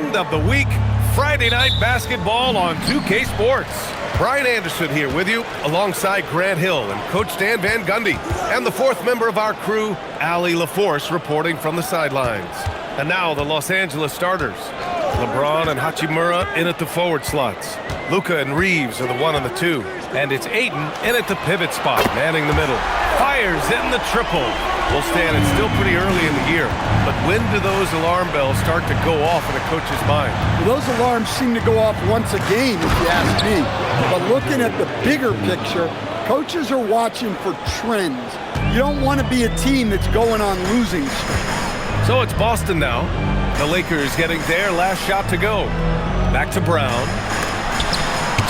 end of the week, Friday night basketball on 2K Sports. Brian Anderson here with you, alongside Grant Hill and Coach Dan Van Gundy, and the fourth member of our crew, Allie LaForce, reporting from the sidelines. And now the Los Angeles starters. LeBron and Hachimura in at the forward slots. Luka and Reeves are the 1 and the 2. And it's Ayton in at the pivot spot, manning the middle. Fires in the triple. Well, Stan, it's still pretty early in the year, but when do those alarm bells start to go off in a coach's mind? Well, those alarms seem to go off once a game, if you ask me. But looking at the bigger picture, coaches are watching for trends. You don't want to be a team that's going on losing streaks. So it's Boston now. The Lakers getting their last shot to go. Back to Brown.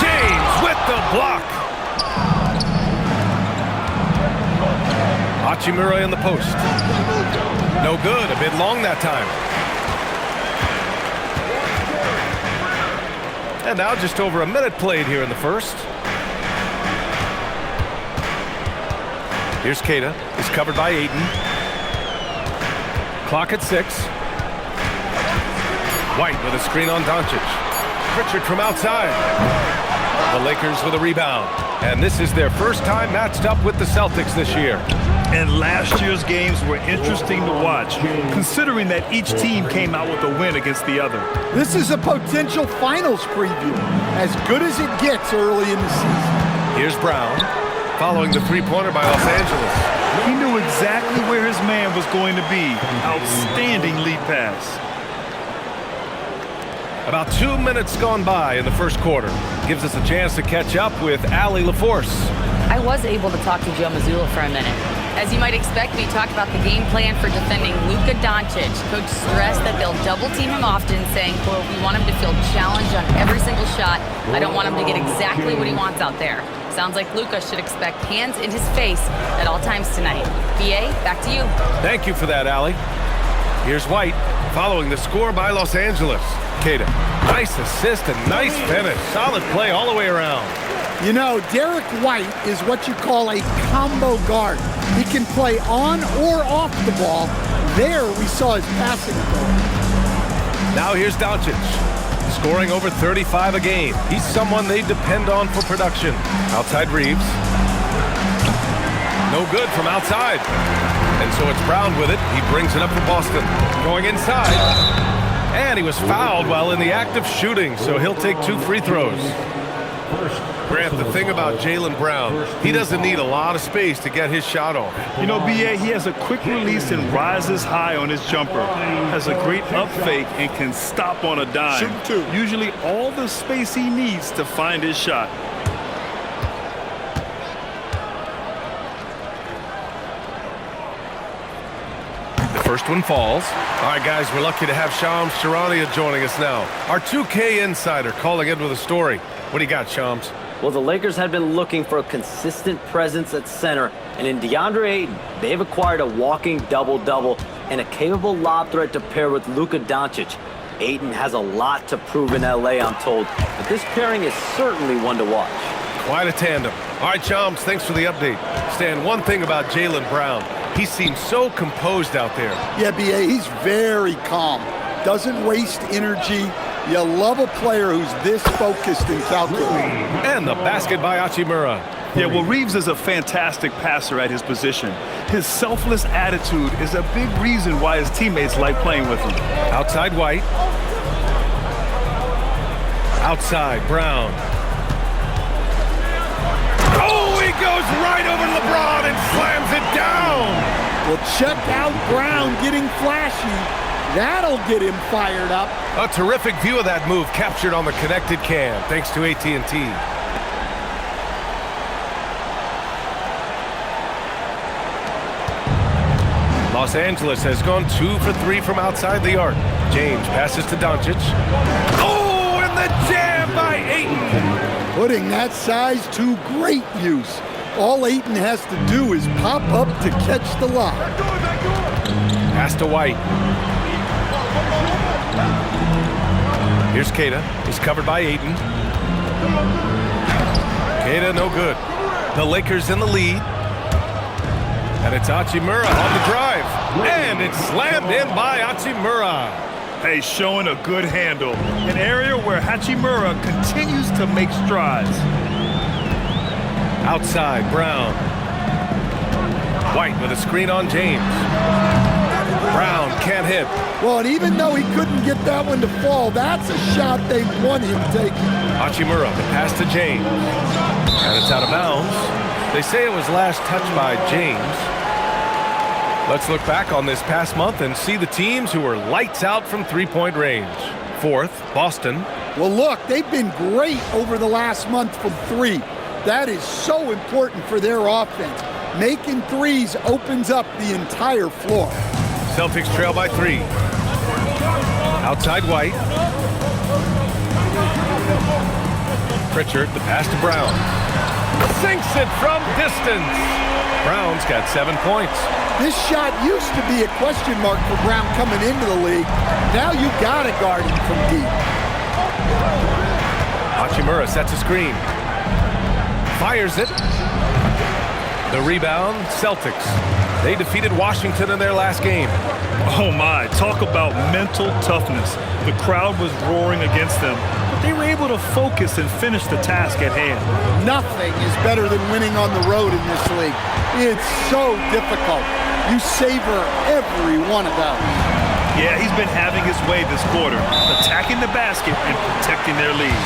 James with the block. Hachimura in the post. No good. A bit long that time. And now just over a minute played here in the first. Here's Queta. He's covered by Ayton. Clock at 6. White with a screen on Doncic. Pritchard from outside. The Lakers with a rebound. And this is their first time matched up with the Celtics this year. And last year's games were interesting to watch, considering that each team came out with a win against the other. This is a potential finals preview, as good as it gets early in the season. Here's Brown, following the three-pointer by Los Angeles. He knew exactly where his man was going to be. Outstanding lead pass. About 2 minutes gone by in the first quarter. Gives us a chance to catch up with Allie LaForce. I was able to talk to Joe Mazzulla for a minute. As you might expect, we talked about the game plan for defending Luka Doncic. Coach stressed that they'll double-team him often, saying, quote, "We want him to feel challenged on every single shot. I don't want him to get exactly what he wants out there." Sounds like Luka should expect hands in his face at all times tonight. BA, back to you. Thank you for that, Allie. Here's White, following the score by Los Angeles. Queta, nice assist and nice finish. Solid play all the way around. You know, Derek White is what you call a combo guard. He can play on or off the ball. There we saw his passing ability. Now here's Doncic, scoring over 35 a game. He's someone they depend on for production. Outside Reeves. No good from outside. And so it's Brown with it. He brings it up for Boston. Going inside. And he was fouled while in the act of shooting, so he'll take 2 free throws. Grant, the thing about Jaylen Brown, he doesn't need a lot of space to get his shot off. You know, BA, he has a quick release and rises high on his jumper. Has a great up fake and can stop on a dime. Usually all the space he needs to find his shot. The first one falls. All right, guys, we're lucky to have Shams Charania joining us now. Our 2K insider calling in with a story. What do you got, Shams? Well, the Lakers had been looking for a consistent presence at center, and in DeAndre Ayton, they've acquired a walking double-double and a capable lob threat to pair with Luka Doncic. Ayton has a lot to prove in LA, I'm told, but this pairing is certainly one to watch. Quite a tandem. All right, Shams, thanks for the update. Stan, one thing about Jaylen Brown, he seems so composed out there. Yeah, BA, he's very calm. Doesn't waste energy. You love a player who's this focused and calculated. And the basket by Hachimura. Yeah, well, Reeves is a fantastic passer at his position. His selfless attitude is a big reason why his teammates like playing with him. Outside White. Outside Brown. Oh, he goes right over to LeBron and slams it down. Well, check out Brown getting flashy. That'll get him fired up. A terrific view of that move captured on the connected cam, thanks to AT&T. Los Angeles has gone 2 for 3 from outside the arc. James passes to Doncic. Oh, and the jam by Ayton. Putting that size to great use. All Ayton has to do is pop up to catch the lob. Pass to White. Here's Queta. He's covered by Ayton. Queta, no good. The Lakers in the lead. And it's Hachimura on the drive. And it's slammed in by Hachimura. Hey, showing a good handle. An area where Hachimura continues to make strides. Outside, Brown. White with a screen on James. Brown can't hit. Well, and even though he couldn't get that one to fall, that's a shot they want him taking. Hachimura, the pass to James. And it's out of bounds. They say it was last touched by James. Let's look back on this past month and see the teams who were lights out from three-point range. Fourth, Boston. Well, look, they've been great over the last month from three. That is so important for their offense. Making threes opens up the entire floor. Celtics trail by 3. Outside White. Pritchard, the pass to Brown. Sinks it from distance. Brown's got 7 points. This shot used to be a question mark for Brown coming into the league. Now you gotta guard him from deep. Hachimura sets a screen. Fires it. The rebound, Celtics. They defeated Washington in their last game. Oh my, talk about mental toughness. The crowd was roaring against them, but they were able to focus and finish the task at hand. Nothing is better than winning on the road in this league. It's so difficult. You savor every one of those. Yeah, he's been having his way this quarter, attacking the basket and protecting their lead.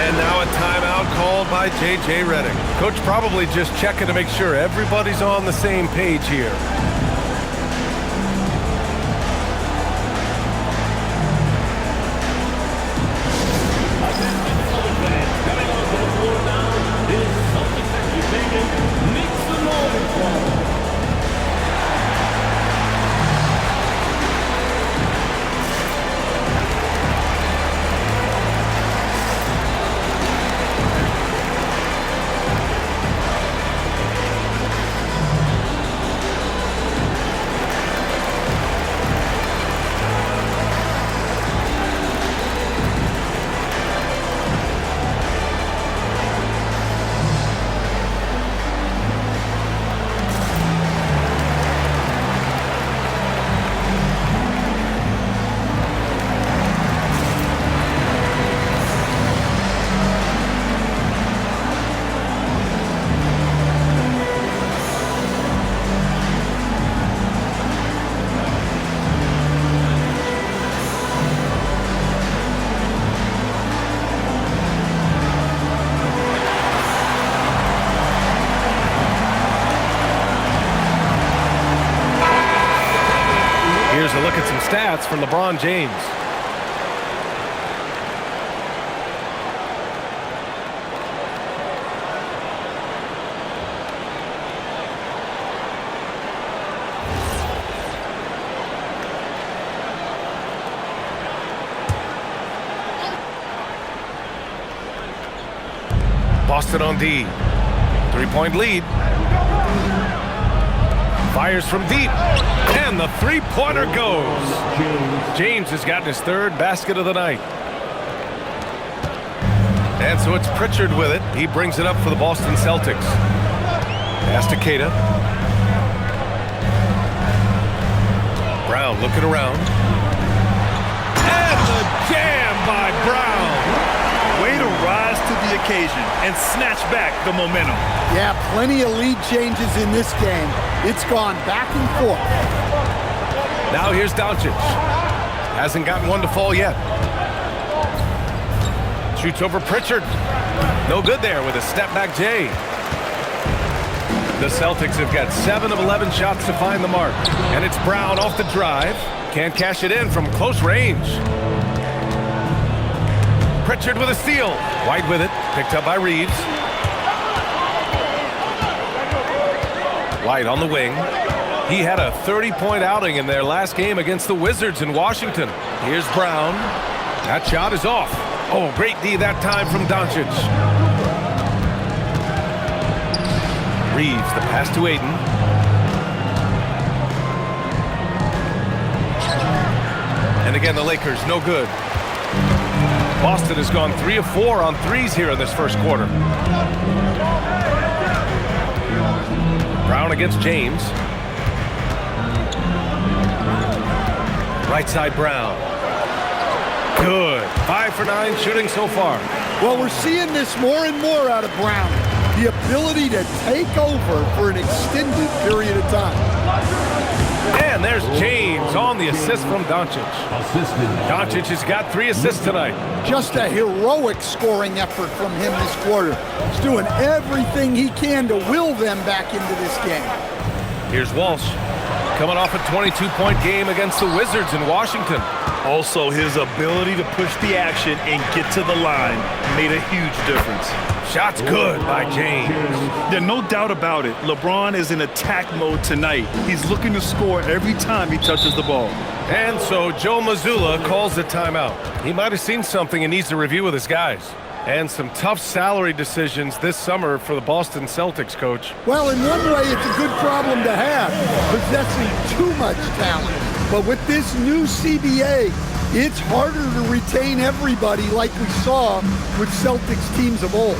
And now a timeout called by J.J. Redick. Coach probably just checking to make sure everybody's on the same page here. Here's a look at some stats from LeBron James. Boston on D. 3-point lead. Fires from deep. And the three-pointer goes. James has gotten his third basket of the night. And so it's Pritchard with it. He brings it up for the Boston Celtics. Pass to Keita. Brown looking around. And the jam by Brown. Way to rise to the occasion and snatch back the momentum. Yeah, plenty of lead changes in this game. It's gone back and forth. Now here's Doncic. Hasn't gotten one to fall yet. Shoots over Pritchard. No good there with a step-back J. The Celtics have got 7 of 11 shots to find the mark. And it's Brown off the drive. Can't cash it in from close range. Pritchard with a steal. White with it. Picked up by Reeves. White on the wing. He had a 30-point outing in their last game against the Wizards in Washington. Here's Brown. That shot is off. Oh, great D that time from Doncic. Reeves, the pass to Aiden. And again, the Lakers, no good. Boston has gone 3 of 4 on threes here in this first quarter. Brown against James. Right side Brown. Good. 5 for 9 shooting so far. Well, we're seeing this more and more out of Brown. The ability to take over for an extended period of time. And there's James on the assist from Doncic. Doncic has got 3 assists tonight. Just a heroic scoring effort from him this quarter. He's doing everything he can to will them back into this game. Here's Walsh, coming off a 22-point game against the Wizards in Washington. Also, his ability to push the action and get to the line made a huge difference. Shots good by James. There's no doubt about it. LeBron is in attack mode tonight. He's looking to score every time he touches the ball. And so Joe Mazzulla calls the timeout. He might have seen something and needs to review with his guys. And some tough salary decisions this summer for the Boston Celtics, Coach. Well, in one way, it's a good problem to have, possessing too much talent. But with this new CBA, it's harder to retain everybody like we saw with Celtics teams of old.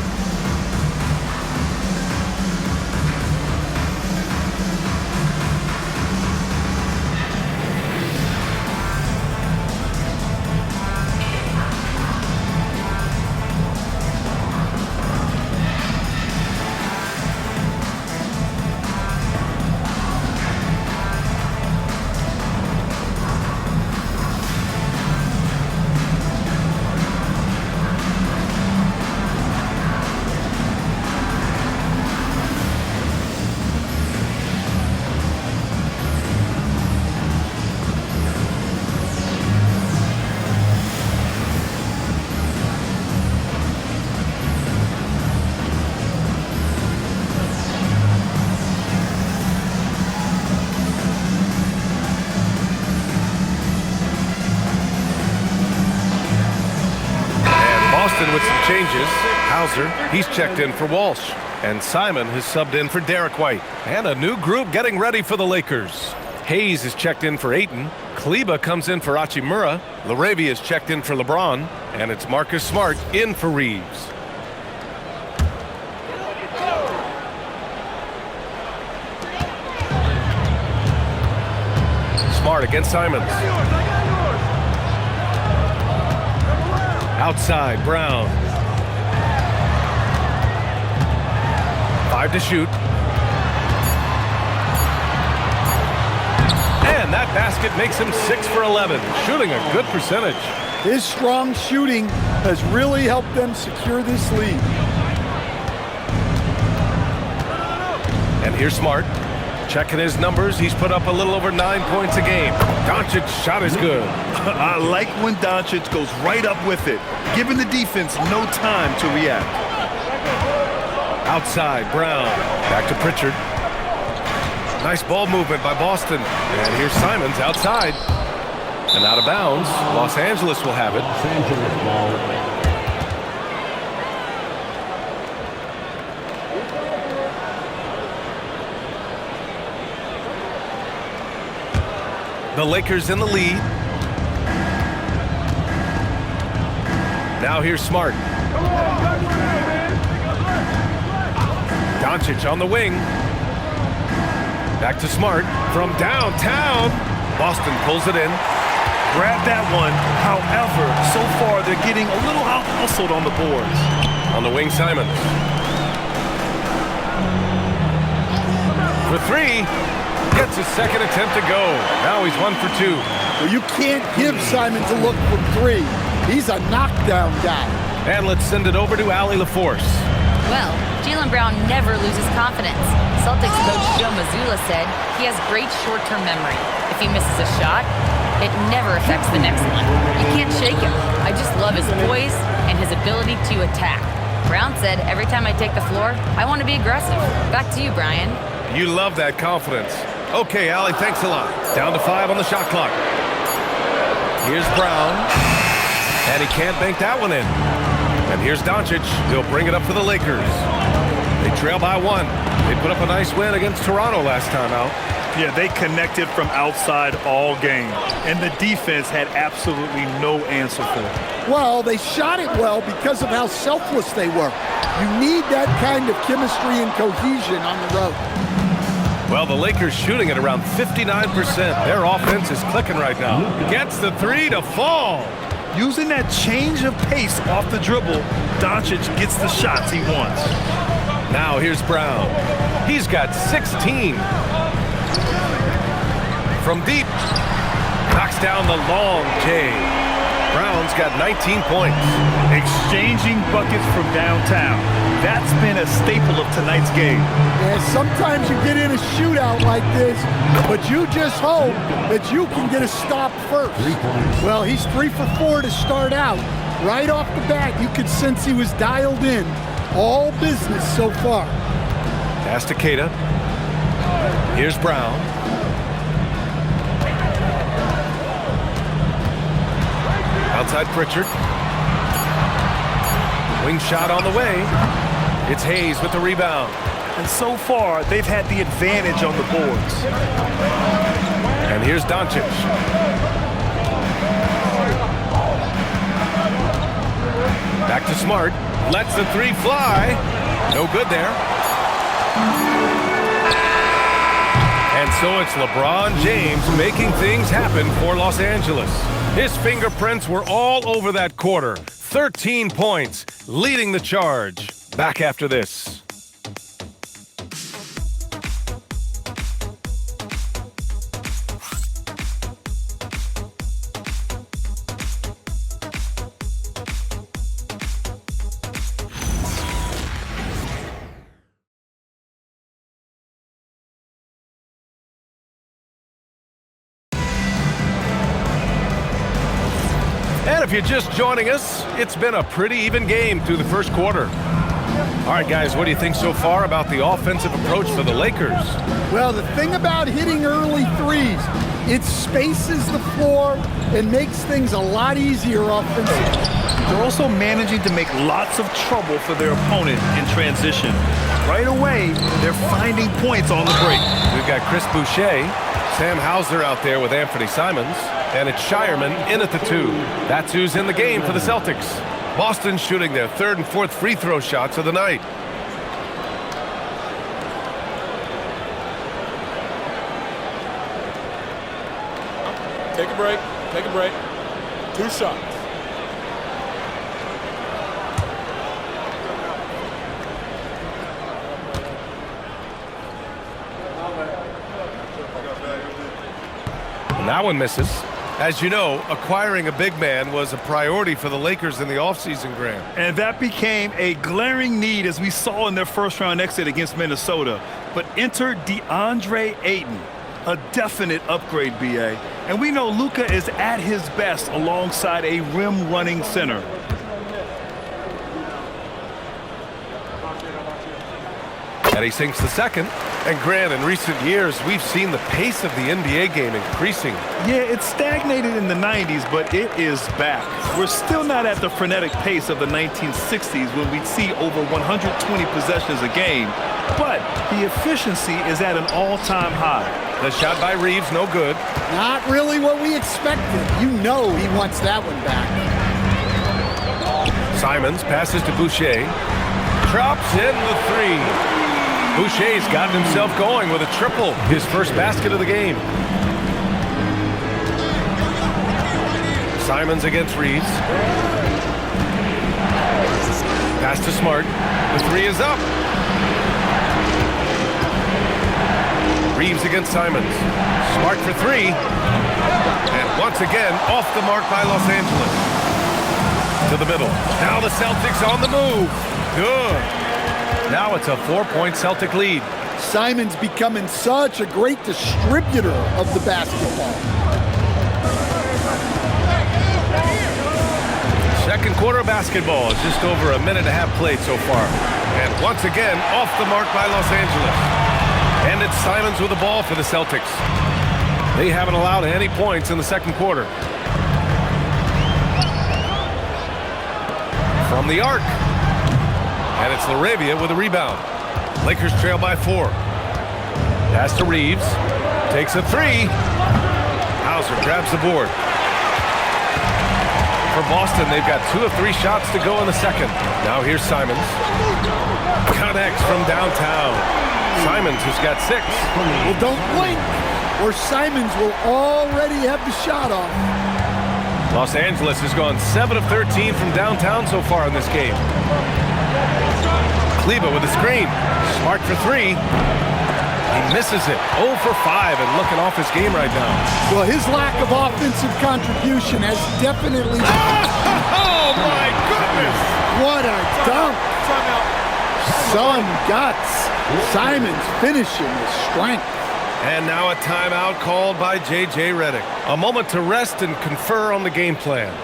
With some changes, Hauser, he's checked in for Walsh. And Simon has subbed in for Derek White. And a new group getting ready for the Lakers. Hayes is checked in for Ayton. Kleba comes in for Hachimura. Laravia is checked in for LeBron. And it's Marcus Smart in for Reeves. Smart against Simons. Outside, Brown. 5 to shoot. And that basket makes him 6 for 11, shooting a good percentage. His strong shooting has really helped them secure this lead. And here's Smart. Checking his numbers, he's put up a little over 9 points a game. Doncic's shot is good. I like when Doncic goes right up with it, giving the defense no time to react. Outside, Brown. Back to Pritchard. Nice ball movement by Boston. And here's Simons outside. And out of bounds. Los Angeles will have it. Los Angeles ball. The Lakers in the lead. Now here's Smart. Doncic on the wing. Back to Smart from downtown. Boston pulls it in. Grab that one. However, so far they're getting a little out-hustled on the boards. On the wing, Simons. For 3. Gets his second attempt to go. Now he's 1 for 2. Well, you can't give Simons a look from 3. He's a knockdown guy. And let's send it over to Allie LaForce. Well, Jaylen Brown never loses confidence. Celtics coach Joe Mazzulla said he has great short-term memory. If he misses a shot, it never affects the next one. You can't shake him. I just love his poise and his ability to attack. Brown said, every time I take the floor, I want to be aggressive. Back to you, Brian. You love that confidence. Okay, Allie, thanks a lot. Down to 5 on the shot clock. Here's Brown. And he can't bank that one in. And here's Doncic. He'll bring it up for the Lakers. They trail by 1. They put up a nice win against Toronto last time out. Yeah, they connected from outside all game. And the defense had absolutely no answer for it. Well, they shot it well because of how selfless they were. You need that kind of chemistry and cohesion on the road. Well, the Lakers shooting at around 59%. Their offense is clicking right now. Gets the 3 to fall. Using that change of pace off the dribble, Doncic gets the shots he wants. Now here's Brown. He's got 16. From deep, knocks down the long J. Brown's got 19 points. Exchanging buckets from downtown. That's been a staple of tonight's game. And sometimes you get in a shootout like this, but you just hope that you can get a stop first. Well, he's 3 for 4 to start out. Right off the bat, you could sense he was dialed in. All business so far. Pass to Queta. Here's Brown. Outside Pritchard. Wing shot on the way. It's Hayes with the rebound. And so far, they've had the advantage on the boards. And here's Doncic. Back to Smart. Lets the three fly. No good there. And so it's LeBron James making things happen for Los Angeles. His fingerprints were all over that quarter. 13 points, leading the charge. Back after this. And if you're just joining us, it's been a pretty even game through the first quarter. All right, guys, what do you think so far about the offensive approach for the Lakers? Well, the thing about hitting early threes, it spaces the floor and makes things a lot easier offensively. They're also managing to make lots of trouble for their opponent in transition. Right away, they're finding points on the break. We've got Chris Boucher, Sam Hauser out there with Anthony Simons, and it's Shireman in at the 2. That's who's in the game for the Celtics. Boston shooting their 3rd and 4th free throw shots of the night. Take a break. Take a break. 2 shots. And that one misses. As you know, acquiring a big man was a priority for the Lakers in the offseason, Graham. And that became a glaring need as we saw in their first-round exit against Minnesota. But enter DeAndre Ayton, a definite upgrade, B.A. And we know Luka is at his best alongside a rim-running center. And he sinks the second. And Grant, in recent years, we've seen the pace of the NBA game increasing. Yeah, it stagnated in the 90s, but it is back. We're still not at the frenetic pace of the 1960s when we'd see over 120 possessions a game. But the efficiency is at an all-time high. The shot by Reeves, no good. Not really what we expected. You know he wants that one back. Simons passes to Boucher. Drops in the 3. Boucher's gotten himself going with a triple, his first basket of the game. Simons against Reeves. Pass to Smart. The 3 is up. Reeves against Simons. Smart for 3. And once again, off the mark by Los Angeles. To the middle. Now the Celtics on the move. Good. Now it's a 4-point Celtic lead. Simon's becoming such a great distributor of the basketball. Second quarter of basketball is just over a minute and a half played so far. And once again, off the mark by Los Angeles. And it's Simons with the ball for the Celtics. They haven't allowed any points in the second quarter. From the arc. And it's LaRavia with a rebound. Lakers trail by 4. Pass to Reeves. Takes a 3. Hauser grabs the board. For Boston, they've got 2 of 3 shots to go in the second. Now here's Simons. Connects from downtown. Simons has got 6. Well, don't blink, or Simons will already have the shot off. Los Angeles has gone 7 of 13 from downtown so far in this game. Kleber with a screen. Smart for three. He misses it. 0 for 5 and looking off his game right now. Well, his lack of offensive contribution has definitely... Oh, my goodness! What a dunk! Some guts. Simons finishing with strength. And now a timeout called by J.J. Redick. A moment to rest and confer on the game plan.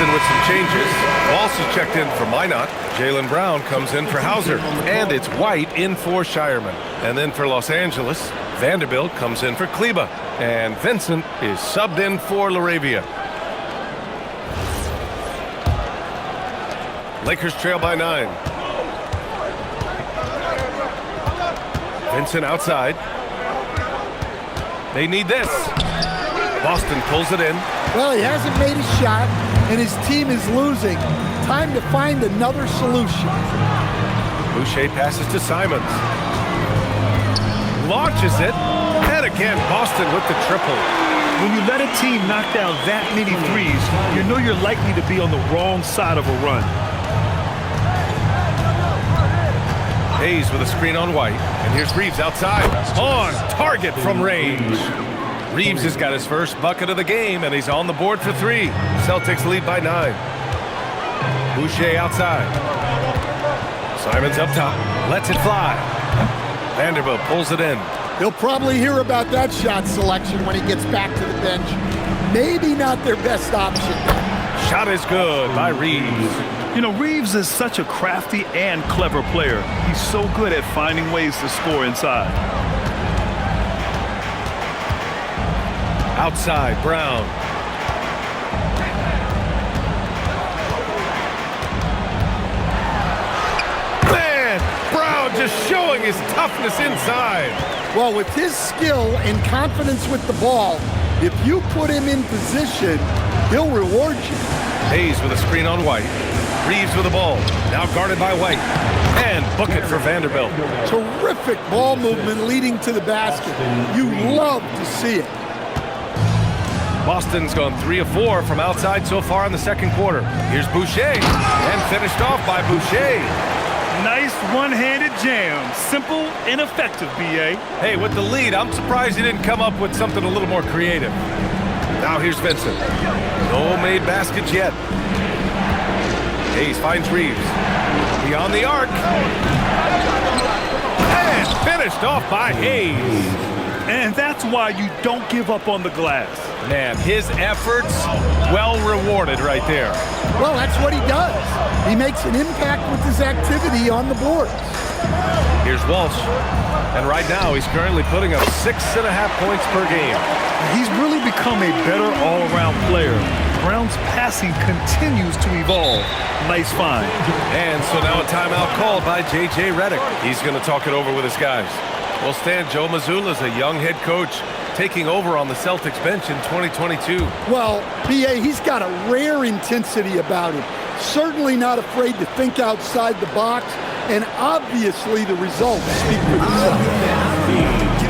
With some changes. Walsh is checked in for Minot. Jaylen Brown comes in for Hauser. And it's White in for Shireman. And then for Los Angeles, Vanderbilt comes in for Kleber. And Vincent is subbed in for LaRavia. Lakers trail by 9. Vincent outside. They need this. Boston pulls it in. Well, he hasn't made a shot, and his team is losing. Time to find another solution. Boucher passes to Simons. Launches it. And again, Boston with the triple. When you let a team knock down that many threes, you know you're likely to be on the wrong side of a run. Hayes with a screen on White. And here's Reeves outside. On target from range. Reeves has got his first bucket of the game, and he's on the board for 3. Celtics lead by 9. Boucher outside. Simons up top. Lets it fly. Vanderbilt pulls it in. He'll probably hear about that shot selection when he gets back to the bench. Maybe not their best option. Shot is good by Reeves. You know, Reeves is such a crafty and clever player. He's so good at finding ways to score inside. Outside, Brown. Man, Brown just showing his toughness inside. Well, with his skill and confidence with the ball, if you put him in position, he'll reward you. Hayes with a screen on White. Reeves with the ball. Now guarded by White. And book it for Vanderbilt. Terrific ball movement leading to the basket. You love to see it. Boston's gone 3 of 4 from outside so far in the second quarter. Here's Boucher, and finished off by Boucher. Nice one-handed jam. Simple and effective, B.A. Hey, with the lead, I'm surprised he didn't come up with something a little more creative. Now here's Vincent. No made baskets yet. Hayes finds Reeves. Beyond the arc. And finished off by Hayes. And that's why you don't give up on the glass. Man, his efforts well rewarded right there. Well, that's what he does. He makes an impact with his activity on the boards. Here's Walsh. And right now, he's currently putting up 6.5 points per game. He's really become a better all-around player. Brown's passing continues to evolve. Nice find. And so now a timeout called by J.J. Redick. He's going to talk it over with his guys. Well, Stan, Joe Mazzulla is a young head coach taking over on the Celtics bench in 2022. Well, B.A., he's got a rare intensity about him. Certainly not afraid to think outside the box, and obviously the results speak for themselves.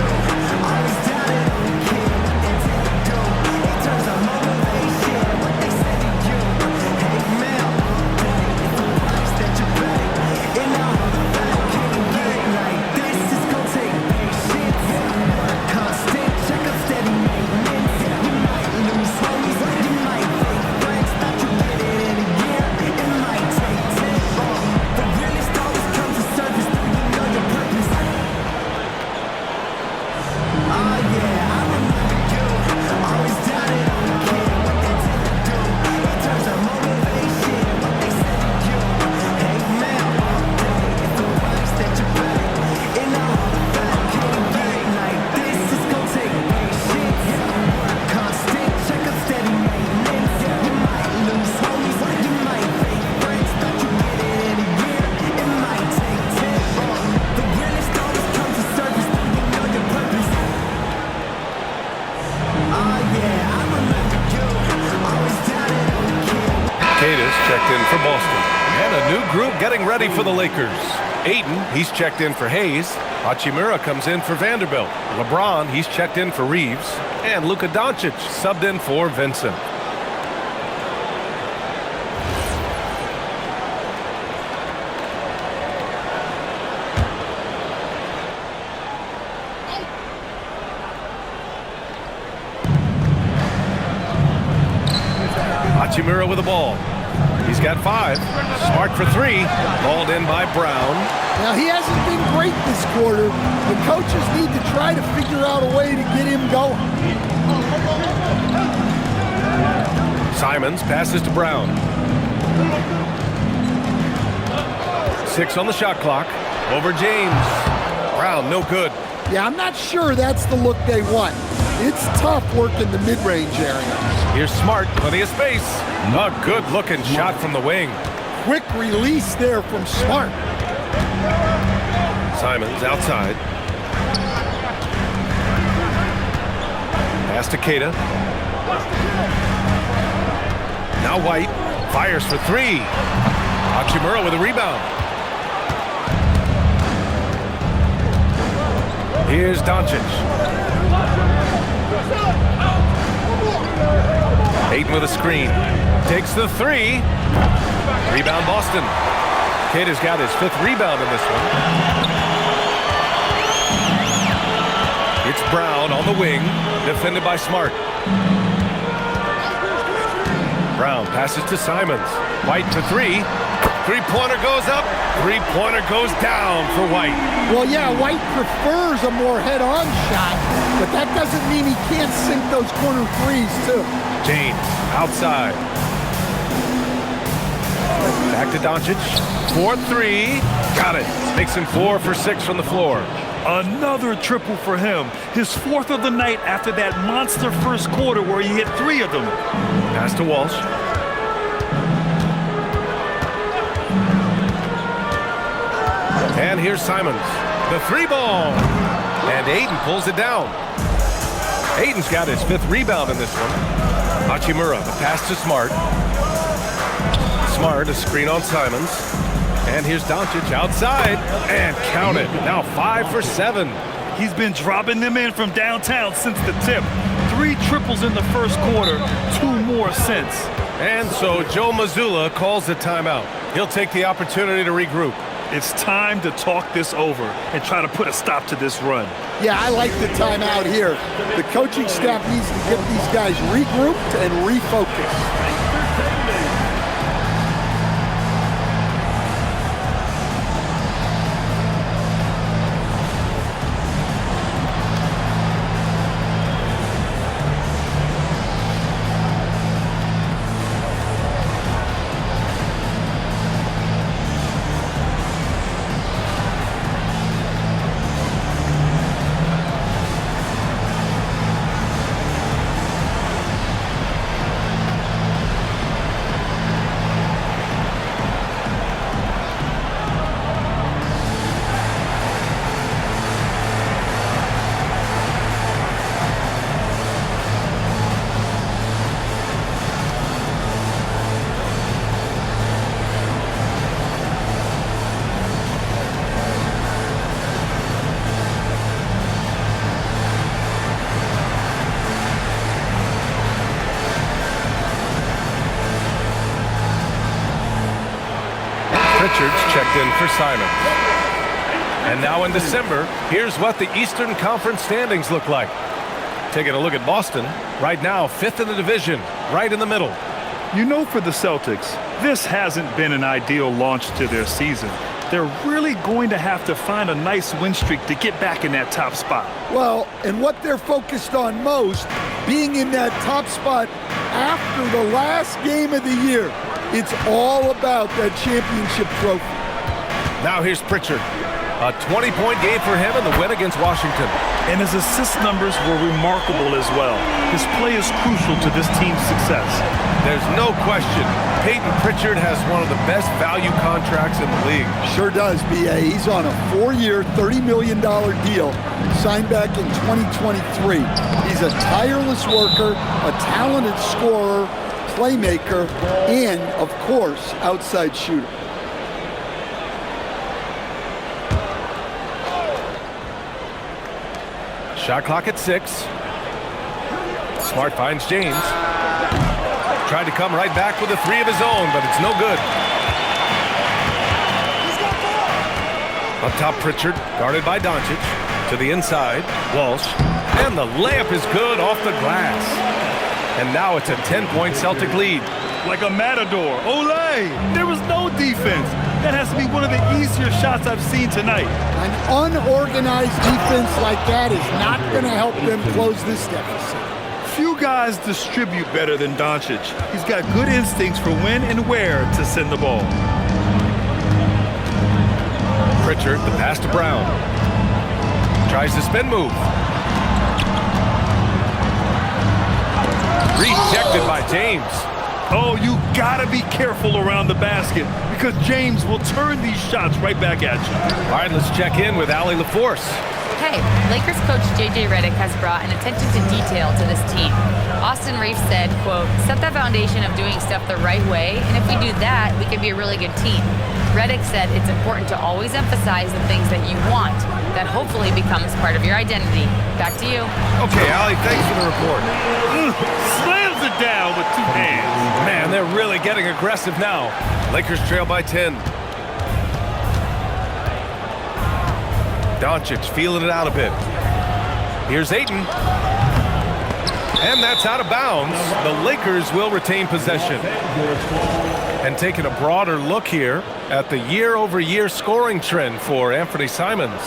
checked in for Boston. And a new group getting ready for the Lakers. Ayton, he's checked in for Hayes. Hachimura comes in for Vanderbilt. LeBron, he's checked in for Reeves. And Luka Doncic subbed in for Vincent. Hachimura with the ball. He's got 5. Smart for 3. Balled in by Brown. Now, he hasn't been great this quarter. The coaches need to try to figure out a way to get him going. Simons passes to Brown. 6 on the shot clock. Over James. Brown, no good. Yeah, I'm not sure that's the look they want. It's tough working the mid-range area. Here's Smart, plenty of space. A good-looking shot from the wing. Quick release there from Smart. Simons outside. Pass to Keita. Now White fires for 3. Hachimura with a rebound. Here's Doncic. Ayton with a screen. Takes the 3. Rebound Boston. Keita's got his 5th rebound in this one. It's Brown on the wing. Defended by Smart. Brown passes to Simons. White to 3. Three-pointer goes up. Three-pointer goes down for White. Well, yeah, White prefers a more head-on shot, but that doesn't mean he can't sink those corner threes, too. James outside. Back to Doncic. 4-3. Got it. Makes him 4 for 6 from the floor. Another triple for him. His 4th of the night after that monster first quarter where he hit 3 of them. Pass to Walsh. And here's Simons. The 3 ball. And Ayton pulls it down. Ayton's got his 5th rebound in this one. Hachimura, the pass to Smart. Smart, a screen on Simons. And here's Doncic outside. And count it. Now 5 for 7. He's been dropping them in from downtown since the tip. 3 triples in the first quarter, 2 more since. And so Joe Mazzulla calls the timeout. He'll take the opportunity to regroup. It's time to talk this over and try to put a stop to this run. Yeah, I like the timeout here. The coaching staff needs to get these guys regrouped and refocused. Richards checked in for Simons. And now in December, here's what the Eastern Conference standings look like. Taking a look at Boston, right now 5th in the division, right in the middle. You know, for the Celtics, this hasn't been an ideal launch to their season. They're really going to have to find a nice win streak to get back in that top spot. Well, and what they're focused on most, being in that top spot after the last game of the year. It's all about that championship trophy. Now here's Pritchard. A 20-point game for him in the win against Washington. And his assist numbers were remarkable as well. His play is crucial to this team's success. There's no question. Peyton Pritchard has one of the best value contracts in the league. Sure does, B.A. He's on a 4-year, $30 million deal, signed back in 2023. He's a tireless worker, a talented scorer, playmaker and, of course, outside shooter. Shot clock at 6. Smart finds James. Tried to come right back with a 3 of his own, but it's no good. Up top, Pritchard, guarded by Doncic. To the inside, Walsh. And the layup is good off the glass. And now it's a 10-point Celtic lead. Like a matador. Olay! There was no defense. That has to be one of the easier shots I've seen tonight. An unorganized defense like that is not going to help them close this deficit. Few guys distribute better than Doncic. He's got good instincts for when and where to send the ball. Pritchard, the pass to Brown. Tries the spin move. Rejected by James. Oh, you gotta be careful around the basket because James will turn these shots right back at you. All right, let's check in with Allie LaForce. Hey, Lakers coach J.J. Redick has brought an attention to detail to this team. Austin Reeves said, quote, set the foundation of doing stuff the right way, and if we do that, we can be a really good team. Redick said it's important to always emphasize the things that you want. That hopefully becomes part of your identity. Back to you. Okay, Allie, thanks for the report. Slams it down with 2 hands. Man, they're really getting aggressive now. Lakers trail by 10. Doncic feeling it out a bit. Here's Ayton. And that's out of bounds. The Lakers will retain possession. And taking a broader look here at the year-over-year scoring trend for Anthony Simons.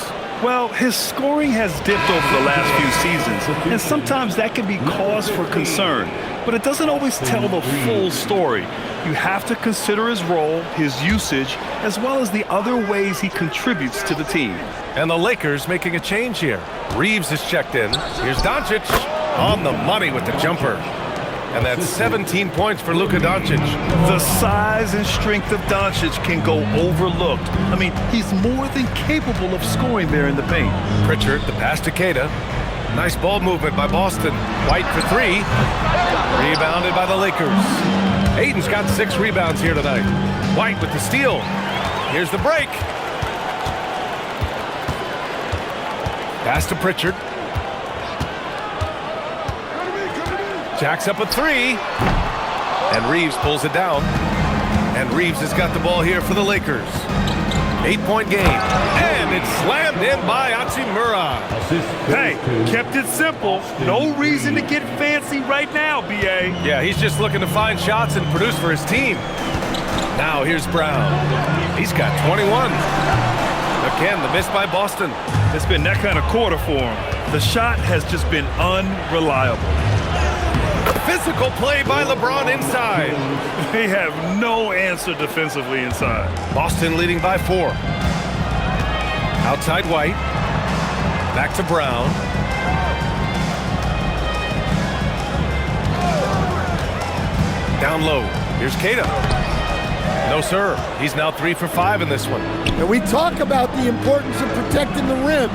Well, his scoring has dipped over the last few seasons, and sometimes that can be cause for concern. But it doesn't always tell the full story. You have to consider his role, his usage, as well as the other ways he contributes to the team. And the Lakers making a change here. Reeves is checked in. Here's Doncic on the money with the jumper. And that's 17 points for Luka Doncic. The size and strength of Doncic can go overlooked. I mean, he's more than capable of scoring there in the paint. Pritchard, the pass to Queta. Nice ball movement by Boston. White for 3. Rebounded by the Lakers. Ayton's got 6 rebounds here tonight. White with the steal. Here's the break. Pass to Pritchard. Jacks up a 3. And Reeves pulls it down. And Reeves has got the ball here for the Lakers. 8-point game. And it's slammed in by Hachimura. Hey, kept it simple. No reason to get fancy right now, B.A. Yeah, he's just looking to find shots and produce for his team. Now here's Brown. He's got 21. Again, the miss by Boston. It's been that kind of quarter for him. The shot has just been unreliable. Physical play by LeBron inside. They have no answer defensively inside. Boston leading by 4. Outside White. Back to Brown. Down low. Here's Queta. No, sir. He's now 3 for 5 in this one. And we talk about the importance of protecting the rim.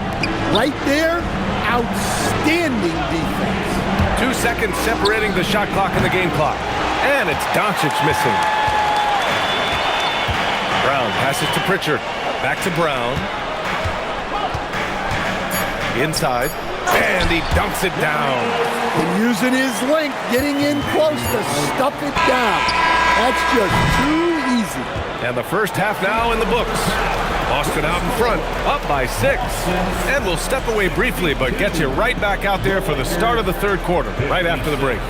Right there, outstanding defense. 2 seconds separating the shot clock and the game clock. And it's Doncic missing. Brown passes to Pritchard. Back to Brown. Inside. And he dunks it down. And using his length, getting in close to stuff it down. That's just too easy. And the first half now in the books. Boston out in front, up by 6. And we'll step away briefly, but get you right back out there for the start of the third quarter, right after the break.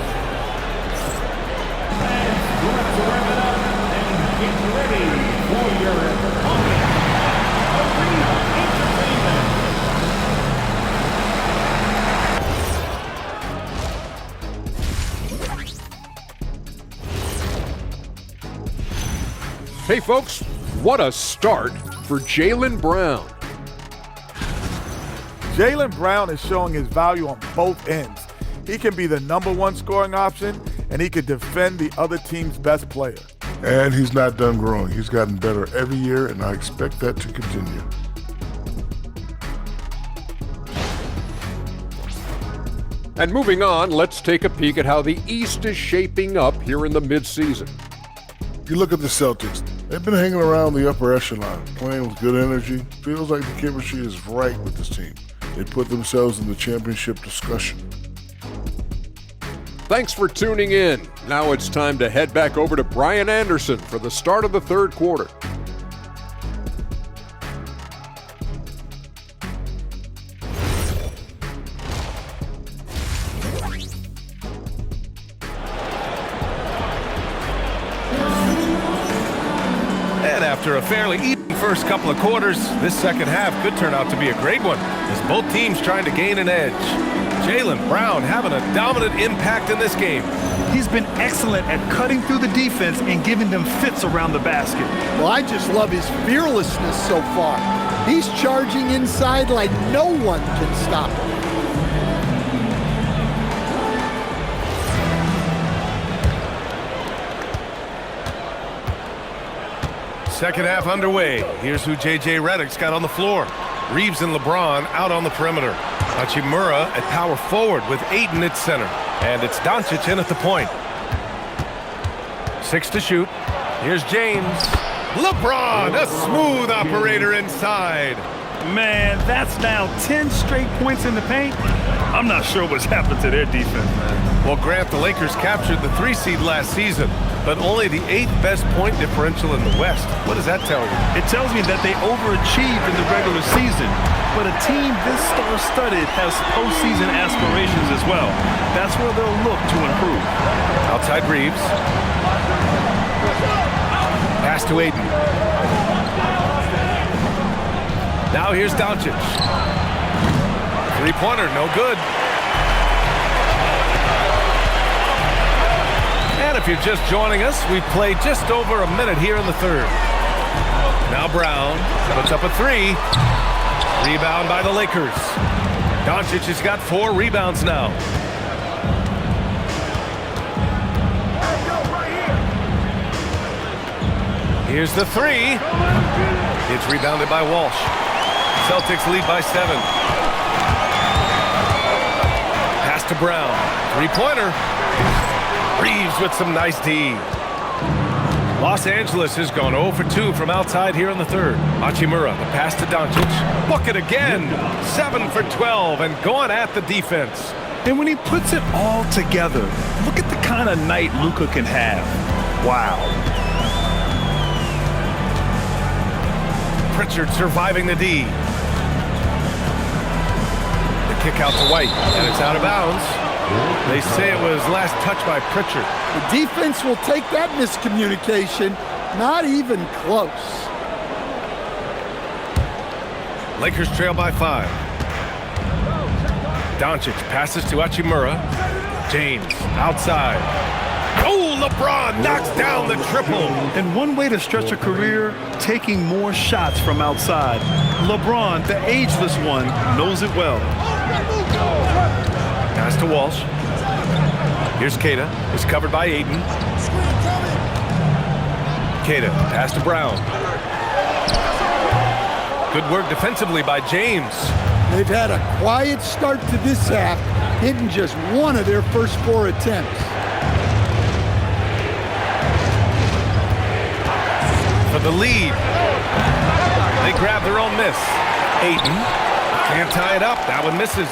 Hey folks, what a start for Jaylen Brown. Jaylen Brown is showing his value on both ends. He can be the #1 scoring option, and he can defend the other team's best player. And he's not done growing. He's gotten better every year, and I expect that to continue. And moving on, let's take a peek at how the East is shaping up here in the midseason. You look at the Celtics. They've been hanging around the upper echelon, playing with good energy. Feels like the chemistry is right with this team. They put themselves in the championship discussion. Thanks for tuning in. Now it's time to head back over to Brian Anderson for the start of the third quarter. And after a fairly even first couple of quarters, this second half could turn out to be a great one as both teams trying to gain an edge. Jaylen Brown having a dominant impact in this game. He's been excellent at cutting through the defense and giving them fits around the basket. Well, I just love his fearlessness so far. He's charging inside like no one can stop him. Second half underway. Here's who J.J. Redick's got on the floor. Reeves and LeBron out on the perimeter. Hachimura at power forward with Ayton at center. And it's Doncic in at the point. 6 to shoot. Here's James. LeBron, a smooth operator inside. Man, that's now 10 straight points in the paint. I'm not sure what's happened to their defense, man. Well, Grant, the Lakers captured the 3 seed last season, but only the 8th best point differential in the West. What does that tell you? It tells me that they overachieved in the regular season, but a team this star-studded has postseason aspirations as well. That's where they'll look to improve. Outside Reeves. Pass to Ayton. Now here's Doncic. Three-pointer, no good. And if you're just joining us, we've played just over a minute here in the third. Now Brown puts up a 3. Rebound by the Lakers. Doncic has got 4 rebounds now. Here's the 3. It's rebounded by Walsh. Celtics lead by 7. Pass to Brown. Three-pointer. Reeves with some nice D. Los Angeles has gone 0 for 2 from outside here in the third. Hachimura, the pass to Doncic. Bucket again. 7 for 12 and going at the defense. And when he puts it all together, look at the kind of night Luka can have. Wow. Pritchard surviving the D. The kick out to White, and it's out of bounds. They say it was last touched by Pritchard. The defense will take that miscommunication. Not even close. Lakers trail by 5. Doncic passes to Hachimura. James outside. Oh, LeBron knocks down the triple. And one way to stretch a career, taking more shots from outside. LeBron, the ageless one, knows it well. Pass to Walsh. Here's Queta. It's covered by Ayton. Queta, pass to Brown. Good work defensively by James. They've had a quiet start to this half, hitting just one of their first 4 attempts. For the lead. They grab their own miss. Ayton can't tie it up. That one misses.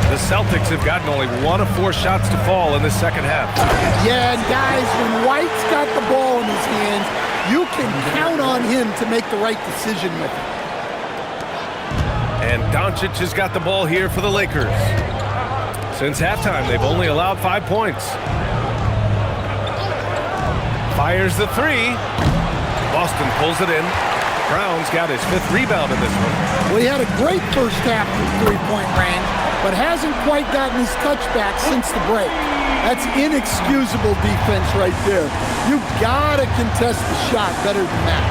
The Celtics have gotten only 1 of 4 shots to fall in the second half. Yeah, and guys, when White's got the ball in his hands, you can count on him to make the right decision with it. And Doncic has got the ball here for the Lakers. Since halftime, they've only allowed 5 points. Fires the 3. Boston pulls it in. Brown's got his 5th rebound in this one. Well, he had a great first half from three-point range, but hasn't quite gotten his touchback since the break. That's inexcusable defense right there. You gotta contest the shot better than that.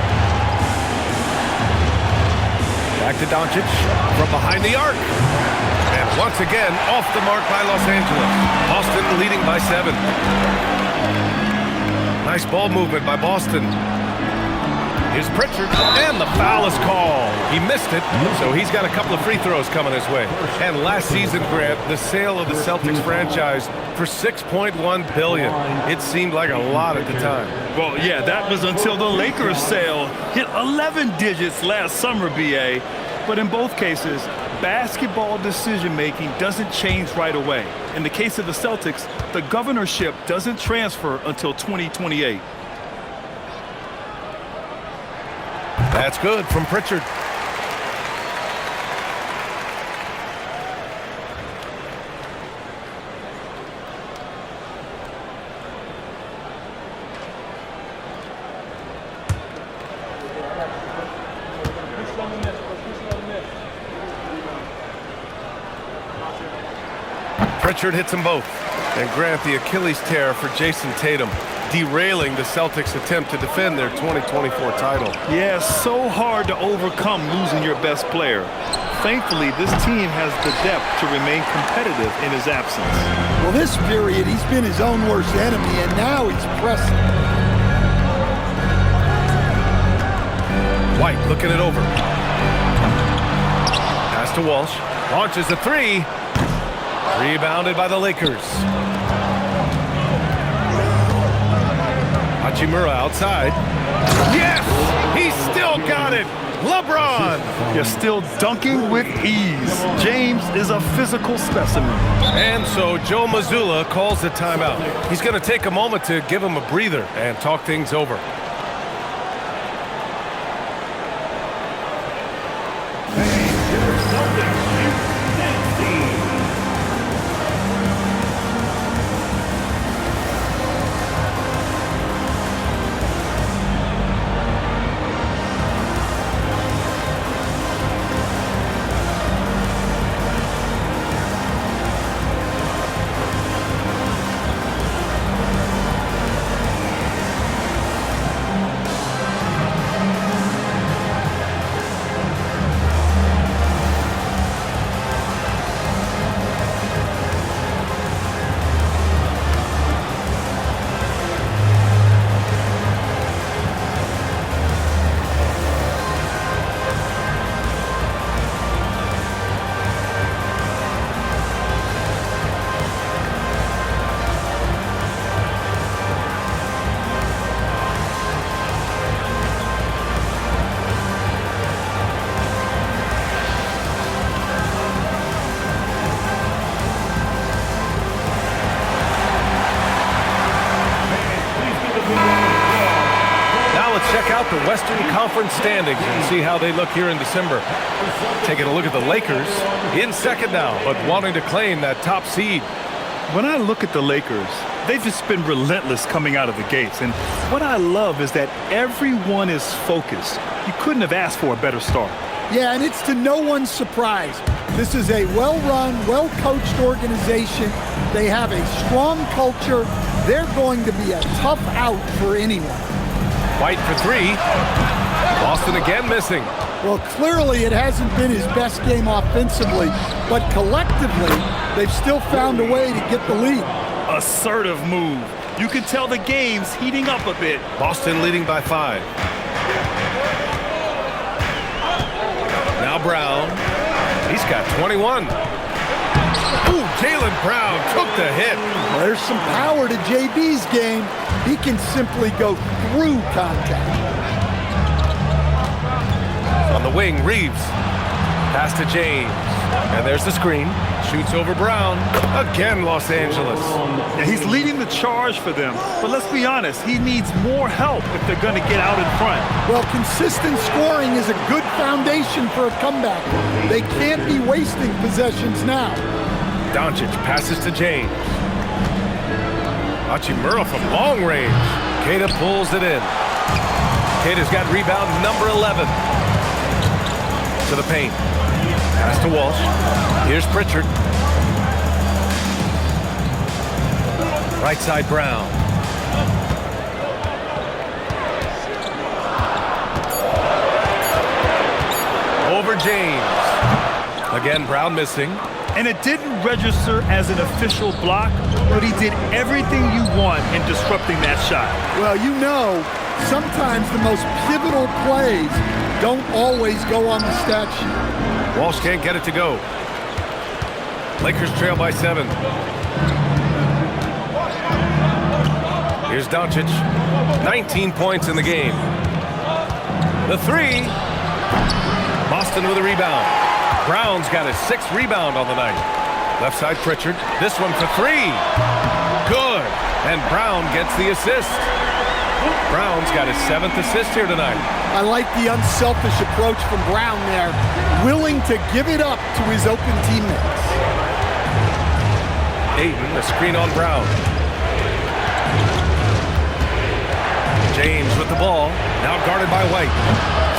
Back to Doncic from behind the arc. And once again, off the mark by Los Angeles. Boston leading by 7. Nice ball movement by Boston. Here's Pritchard, and the foul is called. He missed it, so he's got a couple of free throws coming his way. And last season, Grant, the sale of the Celtics franchise for $6.1 billion. It seemed like a lot at the time. Well, yeah, that was until the Lakers sale hit 11 digits last summer, BA. But in both cases, basketball decision-making doesn't change right away. In the case of the Celtics, the governorship doesn't transfer until 2028. That's good from Pritchard. Pritchard hits them both. And Grant, the Achilles tear for Jason Tatum, derailing the Celtics' attempt to defend their 2024 title. Yeah, so hard to overcome losing your best player. Thankfully, this team has the depth to remain competitive in his absence. Well, this period, he's been his own worst enemy, and now he's pressing. White looking it over. Pass to Walsh. Launches a three. Rebounded by the Lakers. Hachimura outside. Yes! He still got it! LeBron! You're still dunking with ease. James is a physical specimen. And so Joe Mazzulla calls the timeout. He's going to take a moment to give him a breather and talk things over. Check out the Western Conference standings and see how they look here in December. Taking a look at the Lakers in second now, but wanting to claim that top seed. When I look at the Lakers, they've just been relentless coming out of the gates. And what I love is that everyone is focused. You couldn't have asked for a better start. Yeah, and it's to no one's surprise. This is a well-run, well-coached organization. They have a strong culture. They're going to be a tough out for anyone. White for three. Boston again missing. Well, clearly it hasn't been his best game offensively, but collectively, they've still found a way to get the lead. Assertive move. You can tell the game's heating up a bit. Boston leading by 5. Now Brown. He's got 21. Ooh, Jaylen Brown took the hit. Well, there's some power to JB's game. He can simply go through contact. On the wing, Reeves. Pass to James. And there's the screen. Shoots over Brown. Again, Los Angeles. Yeah, he's leading the charge for them. But let's be honest, he needs more help if they're going to get out in front. Well, consistent scoring is a good foundation for a comeback. They can't be wasting possessions now. Doncic passes to James. Hachimura from long range. Queta pulls it in. Queta's got rebound number 11. To the paint. Pass to Walsh. Here's Pritchard. Right side Brown. Over James. Again, Brown missing. And it didn't register as an official block, but he did everything you want in disrupting that shot. Well, you know, sometimes the most pivotal plays don't always go on the stat sheet. Walsh can't get it to go. Lakers trail by 7. Here's Doncic. 19 points in the game. The 3. Boston with a rebound. Brown's got his 6th rebound on the night. Left side Pritchard. This one for 3. Good. And Brown gets the assist. Brown's got his 7th assist here tonight. I like the unselfish approach from Brown there, willing to give it up to his open teammates. Ayton, a screen on Brown. James with the ball, now guarded by White.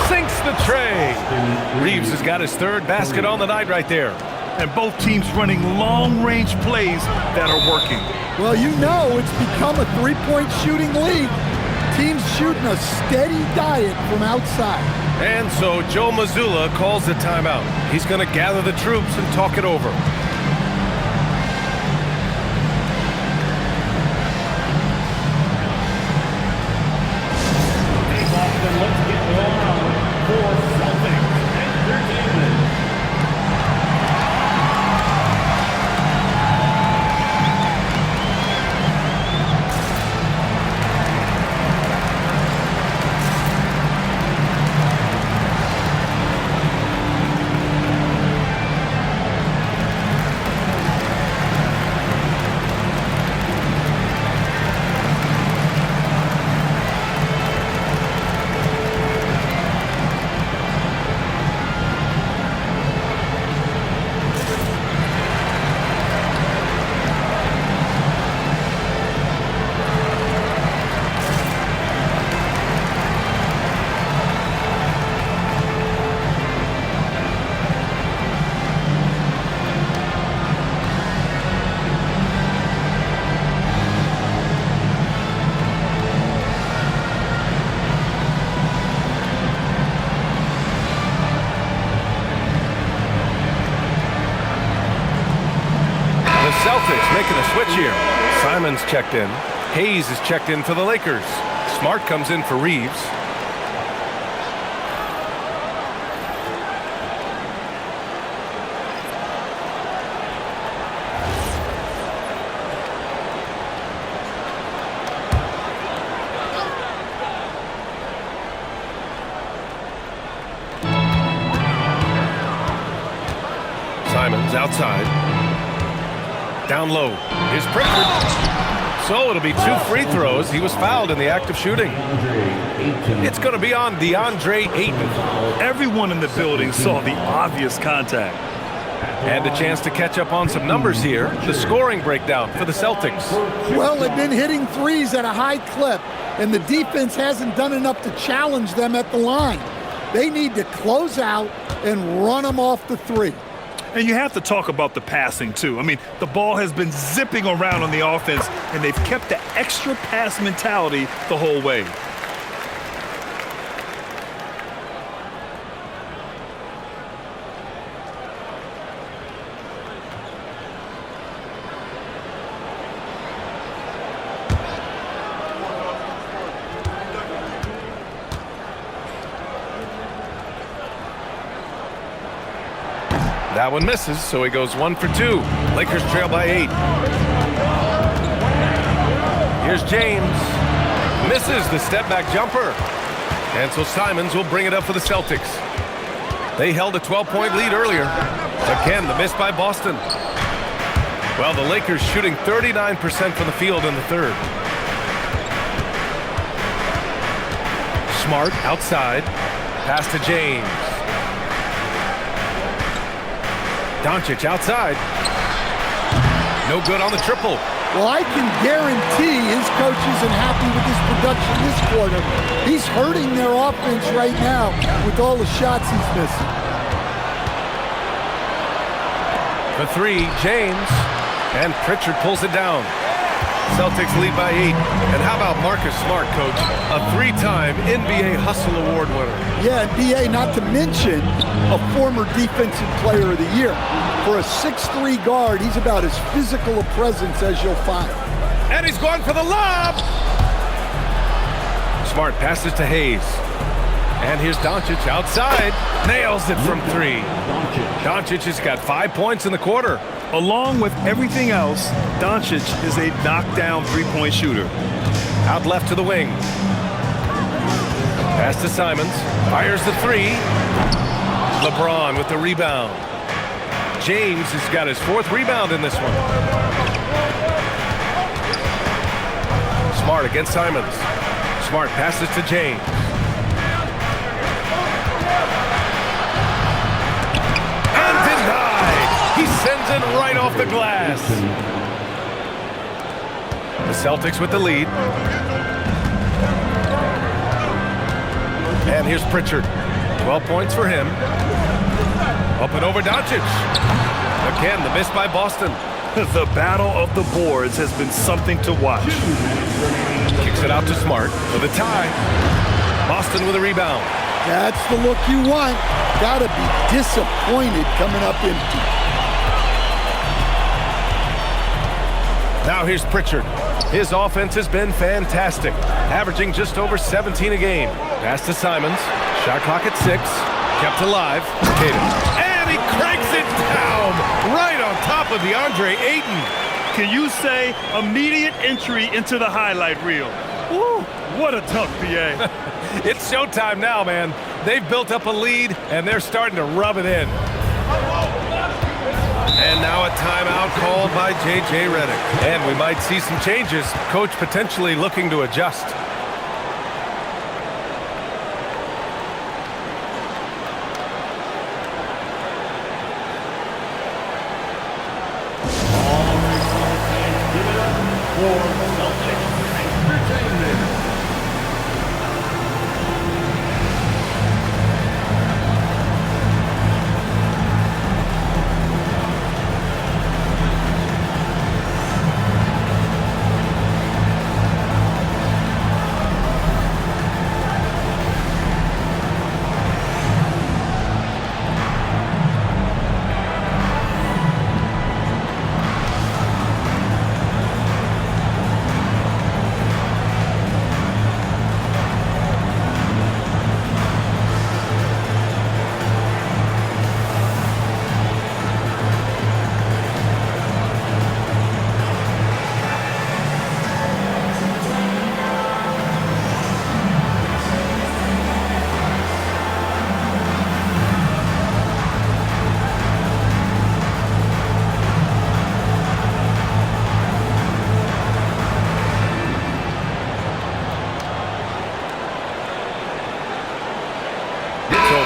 Sinks the tray. Reeves has got his 3rd basket on the night right there. And both teams running long-range plays that are working. Well, you know it's become a 3-point shooting league. Teams shooting a steady diet from outside. And so Joe Mazzulla calls the timeout. He's going to gather the troops and talk it over. Let's get going on for Celtics Entertainment. Celtics making a switch here. Simon's checked in. Hayes is checked in for the Lakers. Smart comes in for Reeves. Simon's outside. Down low. Here's Pritchard. So it'll be 2 free throws. He was fouled in the act of shooting. It's going to be on DeAndre Ayton. Everyone in the building saw the obvious contact. And a chance to catch up on some numbers here. The scoring breakdown for the Celtics. Well, they've been hitting threes at a high clip, and the defense hasn't done enough to challenge them at the line. They need to close out and run them off the 3. And you have to talk about the passing, too. I mean, the ball has been zipping around on the offense, and they've kept the extra pass mentality the whole way. That one misses, so he goes 1 for 2. Lakers trail by 8. Here's James. Misses the step-back jumper. And so Simons will bring it up for the Celtics. They held a 12-point lead earlier. Again, the miss by Boston. Well, the Lakers shooting 39% from the field in the third. Smart outside. Pass to James. Doncic outside. No good on the triple. Well, I can guarantee his coach isn't happy with his production this quarter. He's hurting their offense right now with all the shots he's missing. For 3, James. And Pritchard pulls it down. Celtics lead by 8. And how about Marcus Smart, coach? A 3-time NBA Hustle Award winner. Yeah, NBA, not to mention a former Defensive Player of the Year. For a 6'3" guard, he's about as physical a presence as you'll find. And he's going for the lob. Smart passes to Hayes. And here's Doncic outside. Nails it from 3. Doncic has got 5 points in the quarter. Along with everything else, Doncic is a knockdown three-point shooter. Out left to the wing. Pass to Simons. Fires the 3. LeBron with the rebound. James has got his 4th rebound in this one. Smart against Simons. Smart passes to James. And denied. He sends it right off the glass. The Celtics with the lead. And here's Pritchard. 12 points for him. Up and over Doncic. Again, the miss by Boston. The battle of the boards has been something to watch. Kicks it out to Smart for the tie. Boston with a rebound. That's the look you want. Gotta be disappointed coming up empty. Now here's Pritchard. His offense has been fantastic, averaging just over 17 a game. Pass to Simons. Shot clock at 6. Kept alive. And he cranks it down right on top of DeAndre Ayton. Can you say immediate entry into the highlight reel? Woo, what a dunk, BA. It's showtime now, man. They've built up a lead, and they're starting to rub it in. And now a timeout called by J.J. Redick. And we might see some changes. Coach potentially looking to adjust.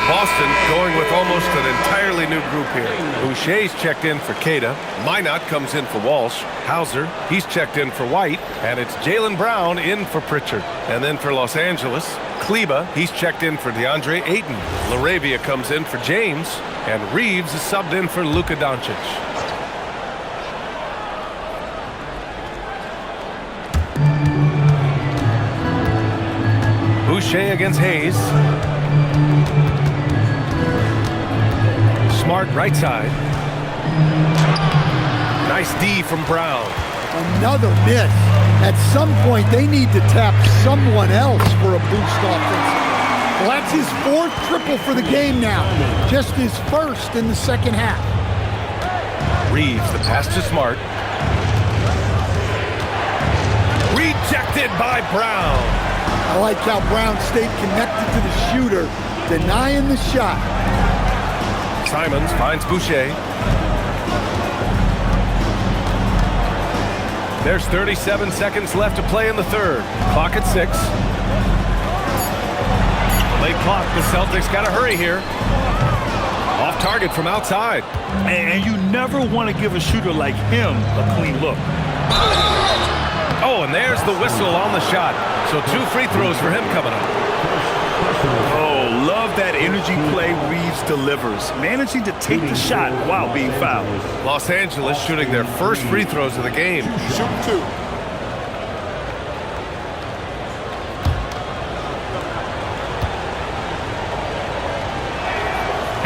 Boston going with almost an entirely new group here. Boucher's checked in for Queta. Minot comes in for Walsh. Hauser, he's checked in for White. And it's Jaylen Brown in for Pritchard. And then for Los Angeles, Kleba, he's checked in for DeAndre Ayton. LaRavia comes in for James. And Reeves is subbed in for Luka Doncic. Boucher against Hayes. Smart right side. Nice D from Brown. Another miss. At some point, they need to tap someone else for a boost offense. Well, that's his 4th triple for the game now. Just his 1st in the second half. Reeves, the pass to Smart. Rejected by Brown. I like how Brown stayed connected to the shooter, denying the shot. Simons finds Boucher. There's 37 seconds left to play in the 3rd. Clock at 6. Late clock. The Celtics got to hurry here. Off target from outside. And you never want to give a shooter like him a clean look. Oh, and there's the whistle on the shot. So 2 free throws for him coming up. Oh, love that energy play Reeves delivers. Managing to take the shot while being fouled. Los Angeles shooting their first free throws of the game. Shoot 2.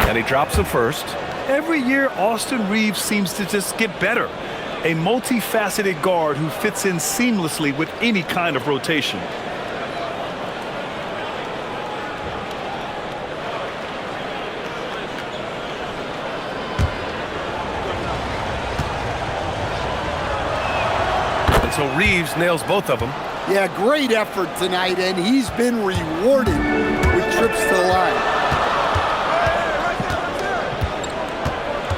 And he drops the first. Every year, Austin Reeves seems to just get better. A multifaceted guard who fits in seamlessly with any kind of rotation. And so Reeves nails both of them. Yeah, great effort tonight, and he's been rewarded with trips to the line.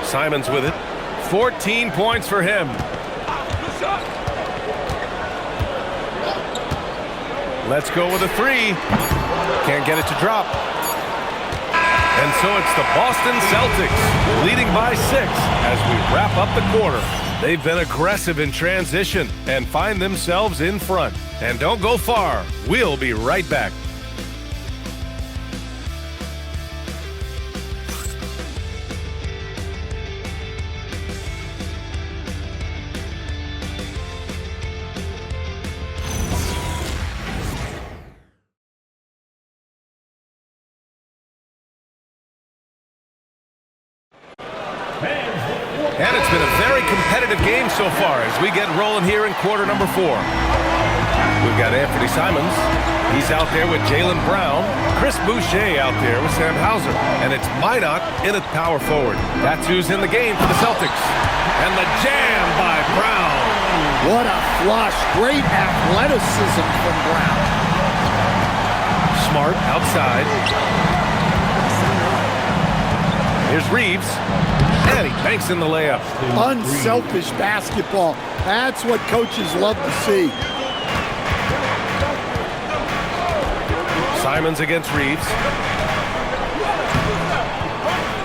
Simons with it. 14 points for him. Let's go with a three. Can't get it to drop. And so it's the Boston Celtics leading by 6 as we wrap up the quarter. They've been aggressive in transition and find themselves in front. And don't go far. We'll be right back. And it's been a very competitive game so far as we get rolling here in quarter number 4. We've got Anthony Simons. He's out there with Jaylen Brown. Chris Boucher out there with Sam Hauser. And it's Minot in at power forward. That's who's in the game for the Celtics. And the jam by Brown. What a flush. Great athleticism from Brown. Smart outside. Here's Reeves. And he banks in the layup. Unselfish basketball. That's what coaches love to see. Simons against Reeves.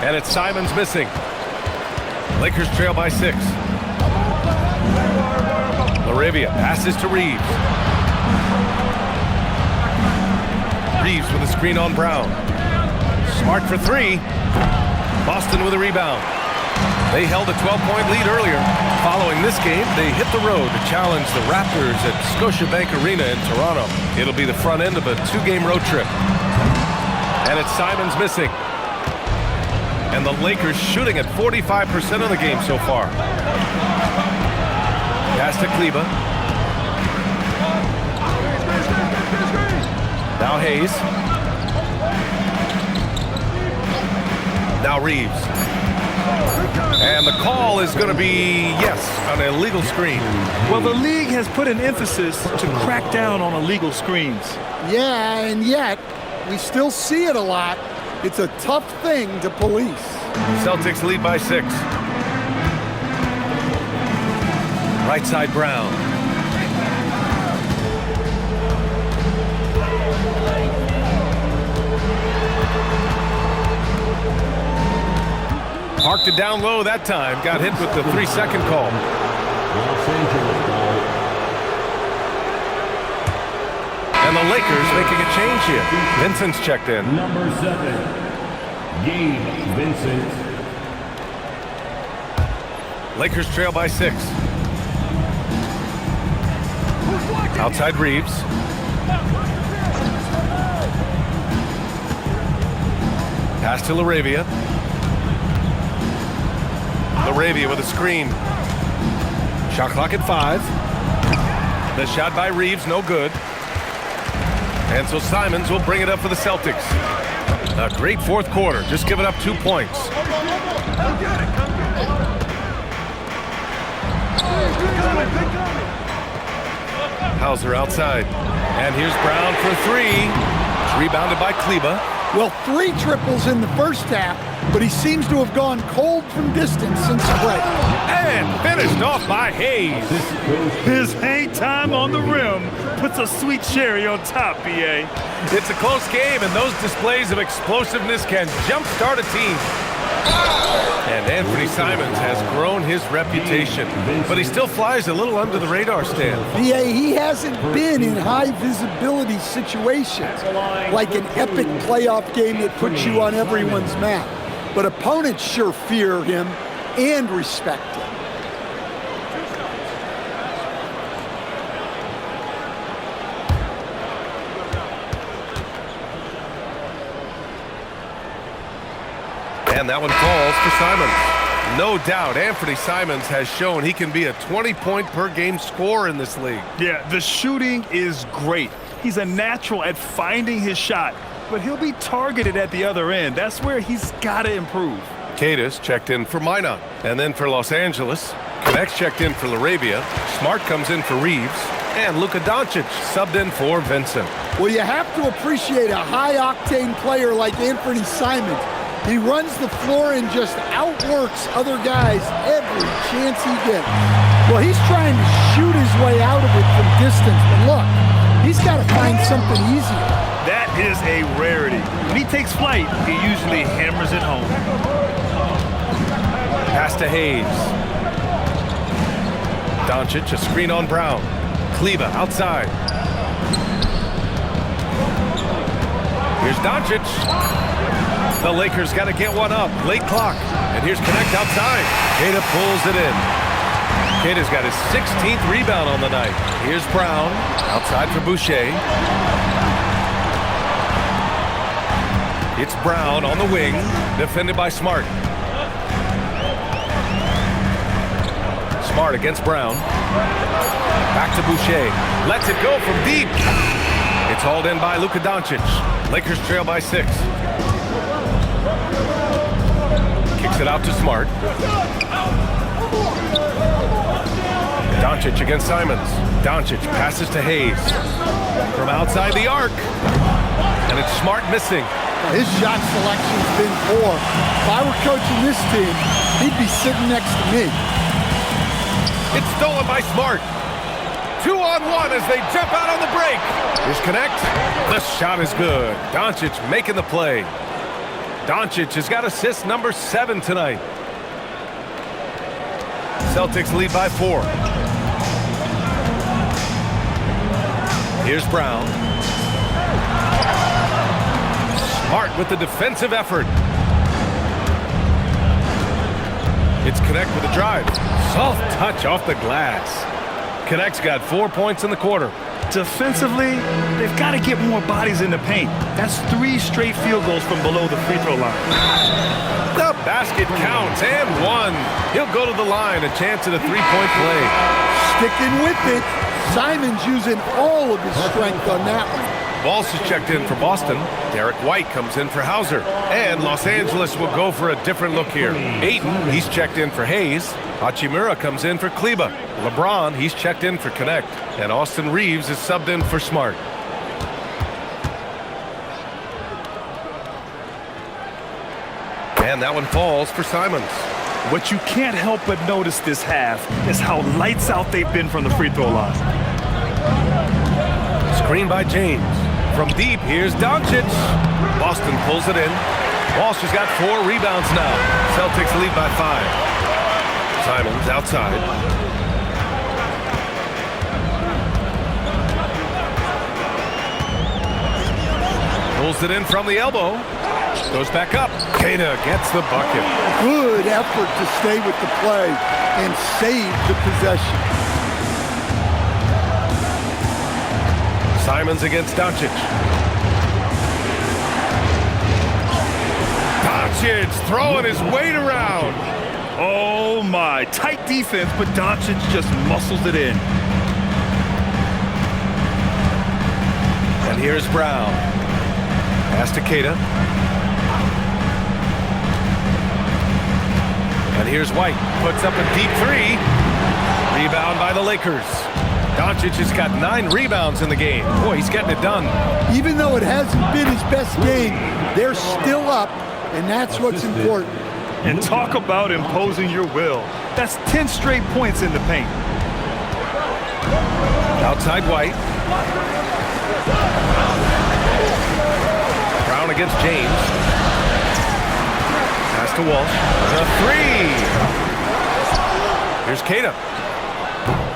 And it's Simons missing. Lakers trail by 6. Laravia passes to Reeves. Reeves with a screen on Brown. Smart for 3. Boston with a rebound. They held a 12-point lead earlier. Following this game, they hit the road to challenge the Raptors at Scotiabank Arena in Toronto. It'll be the front end of a 2-game road trip. And it's Simons missing. And the Lakers shooting at 45% of the game so far. Pass to Kleba. Now Hayes. Now Reeves. And the call is going to be, yes, an illegal screen. Well, the league has put an emphasis to crack down on illegal screens. Yeah, and yet, we still see it a lot. It's a tough thing to police. Celtics lead by 6. Right side Brown. Parked it down low that time. Got hit with the 3-second call. And the Lakers making a change here. Vincent's checked in. Number 7, Gabe Vincent. Lakers trail by 6. Outside Reeves. Pass to Laravia. Laravia with a screen. Shot clock at 5. The shot by Reeves, no good. And so Simons will bring it up for the Celtics. A great fourth quarter, just giving up 2 points. Hauser outside. And here's Brown for 3. It's rebounded by Kleba. Well, 3 triples in the first half, but he seems to have gone cold from distance since the break. And finished off by Hayes. His hang time on the rim puts a sweet cherry on top, B.A. It's a close game, and those displays of explosiveness can jumpstart a team. And Anthony Simons has grown his reputation, but he still flies a little under the radar, Stan. B.A., he hasn't been in high-visibility situations, like an epic playoff game that puts you on everyone's map. But opponents sure fear him and respect him. And that one falls for Simons. No doubt, Anthony Simons has shown he can be a 20-point-per-game scorer in this league. Yeah, the shooting is great. He's a natural at finding his shot, but he'll be targeted at the other end. That's where he's got to improve. Cadis checked in for Minot. And then for Los Angeles, Next checked in for LaRavia. Smart comes in for Reeves. And Luka Doncic subbed in for Vincent. Well, you have to appreciate a high-octane player like Anthony Simons. He runs the floor and just outworks other guys every chance he gets. Well, he's trying to shoot his way out of it from distance, but look, he's got to find something easier. That is a rarity. When he takes flight, he usually hammers it home. Pass to Hayes. Doncic, a screen on Brown. Kleba outside. Here's Doncic. The Lakers got to get one up. Late clock. And here's Connect outside. Queta pulls it in. Queta's got his 16th rebound on the night. Here's Brown. Outside for Boucher. It's Brown on the wing. Defended by Smart. Smart against Brown. Back to Boucher. Lets it go from deep. It's hauled in by Luka Doncic. Lakers trail by 6. Kicks it out to Smart. Doncic against Simons. Doncic passes to Hayes. From outside the arc. And it's Smart missing. His shot selection's been poor. If I were coaching this team, he'd be sitting next to me. It's stolen by Smart. 2-on-1 as they jump out on the break. Here's Connect. The shot is good. Doncic making the play. Doncic has got assist number 7 tonight. Celtics lead by 4. Here's Brown. Smart with the defensive effort. It's Connect with a drive. Soft touch off the glass. Connect's got 4 points in the quarter. Defensively, they've got to get more bodies in the paint. That's 3 straight field goals from below the free throw line. The basket counts and 1. He'll go to the line, a chance at a 3-point play. Sticking with it. Simons using all of his strength on that one. Walsh is checked in for Boston. Derek White comes in for Hauser. And Los Angeles will go for a different look here. Ayton, he's checked in for Hayes. Hachimura comes in for Kleba. LeBron, he's checked in for Connect. And Austin Reeves is subbed in for Smart. And that one falls for Simons. What you can't help but notice this half is how lights out they've been from the free throw line. Screen by James. From deep, here's Doncic. Boston pulls it in. Walsh has got 4 rebounds now. Celtics lead by 5. Simons outside. Pulls it in from the elbow. Goes back up. Queta gets the bucket. Good effort to stay with the play and save the possession. Simons against Doncic. Doncic throwing his weight around. Oh my, tight defense, but Doncic just muscles it in. And here's Brown. Pass to Queta. And here's White. Puts up a deep 3. Rebound by the Lakers. Doncic has got 9 rebounds in the game. Boy, he's getting it done. Even though it hasn't been his best game, they're still up, and that's what's important. And talk about imposing your will. That's 10 straight points in the paint. Outside White. Brown against James. Pass to Walsh. The 3. Here's Queta.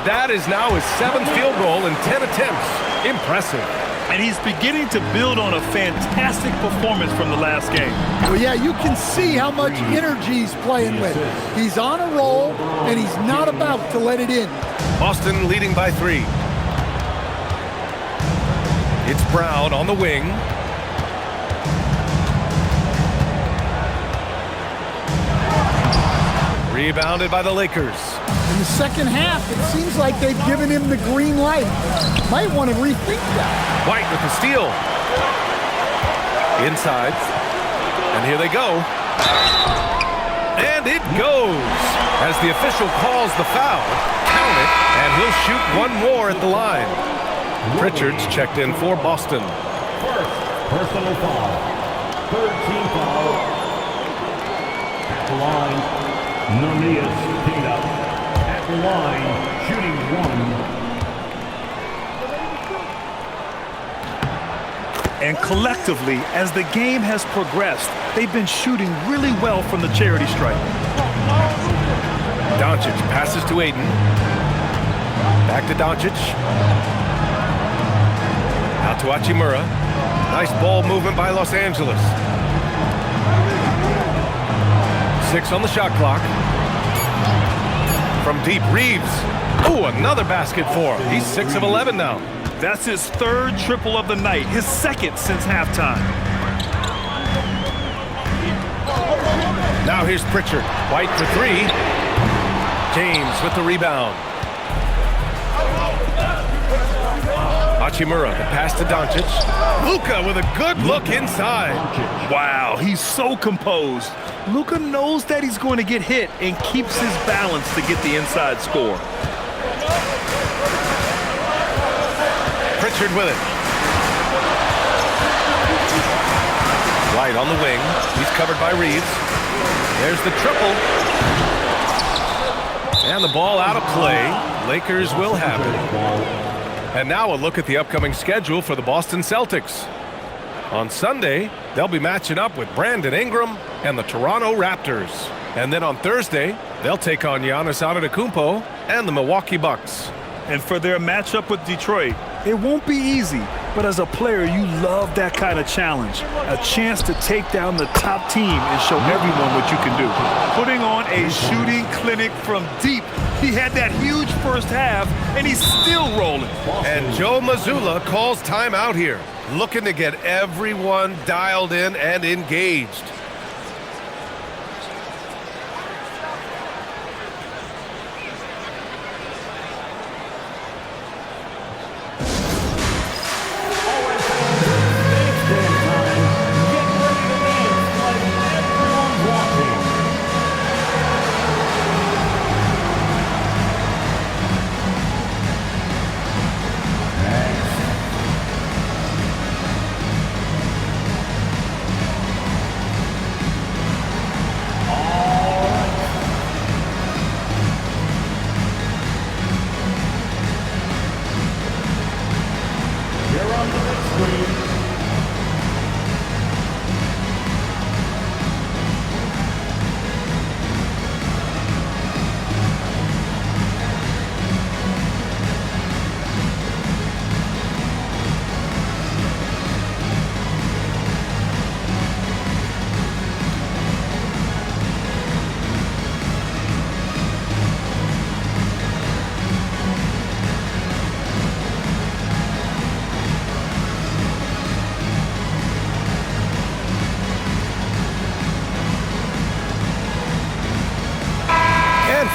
That is now his 7th field goal in 10 attempts. Impressive. And he's beginning to build on a fantastic performance from the last game. Well, yeah, you can see how much energy he's playing with. He's on a roll, and he's not about to let it in. Boston leading by 3. It's Brown on the wing. Rebounded by the Lakers. In the second half, it seems like they've given him the green light. Might want to rethink that. White with the steal. Inside. And here they go. And it goes. As the official calls the foul, count it, and he'll shoot one more at the line. Pritchard's checked in for Boston. First personal foul. Third team foul. At the line, Nunez cleaned up. At the line, shooting one. And collectively, as the game has progressed, they've been shooting really well from the charity stripe. Doncic passes to Ayton. Back to Doncic. Out to Hachimura. Nice ball movement by Los Angeles. 6 on the shot clock. From deep, Reeves. Oh, another basket for him. He's 6 of 11 now. That's his third triple of the night, his second since halftime. Now here's Pritchard. White for 3. James with the rebound. Hachimura, the pass to Doncic. Luka with a good look inside. Wow, he's so composed. Luka knows that he's going to get hit and keeps his balance to get the inside score. Pritchard with it. White on the wing. He's covered by Reeves. There's the triple. And the ball out of play. Lakers will have it. And now a look at the upcoming schedule for the Boston Celtics. On Sunday, they'll be matching up with Brandon Ingram and the Toronto Raptors. And then on Thursday, they'll take on Giannis Antetokounmpo and the Milwaukee Bucks. And for their matchup with Detroit, it won't be easy, but as a player, you love that kind of challenge. A chance to take down the top team and show everyone what you can do. Putting on a shooting clinic from deep. He had that huge first half, and he's still rolling. And Joe Mazzulla calls timeout here, looking to get everyone dialed in and engaged.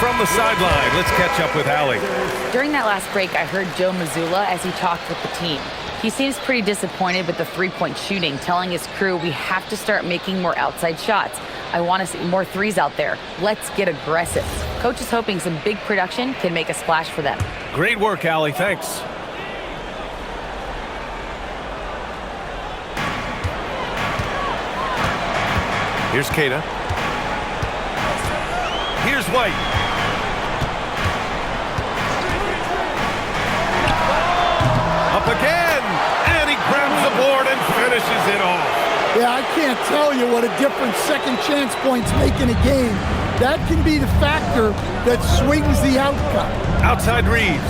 From the sideline, let's catch up with Allie. During that last break, I heard Joe Mazzulla as he talked with the team. He seems pretty disappointed with the three-point shooting, telling his crew we have to start making more outside shots. I want to see more threes out there. Let's get aggressive. Coach is hoping some big production can make a splash for them. Great work, Allie. Thanks. Here's Keita. Here's White. Up again, and he grabs the board and finishes it off. Yeah, I can't tell you what a difference second chance points make in a game. That can be the factor that swings the outcome. Outside Reeves.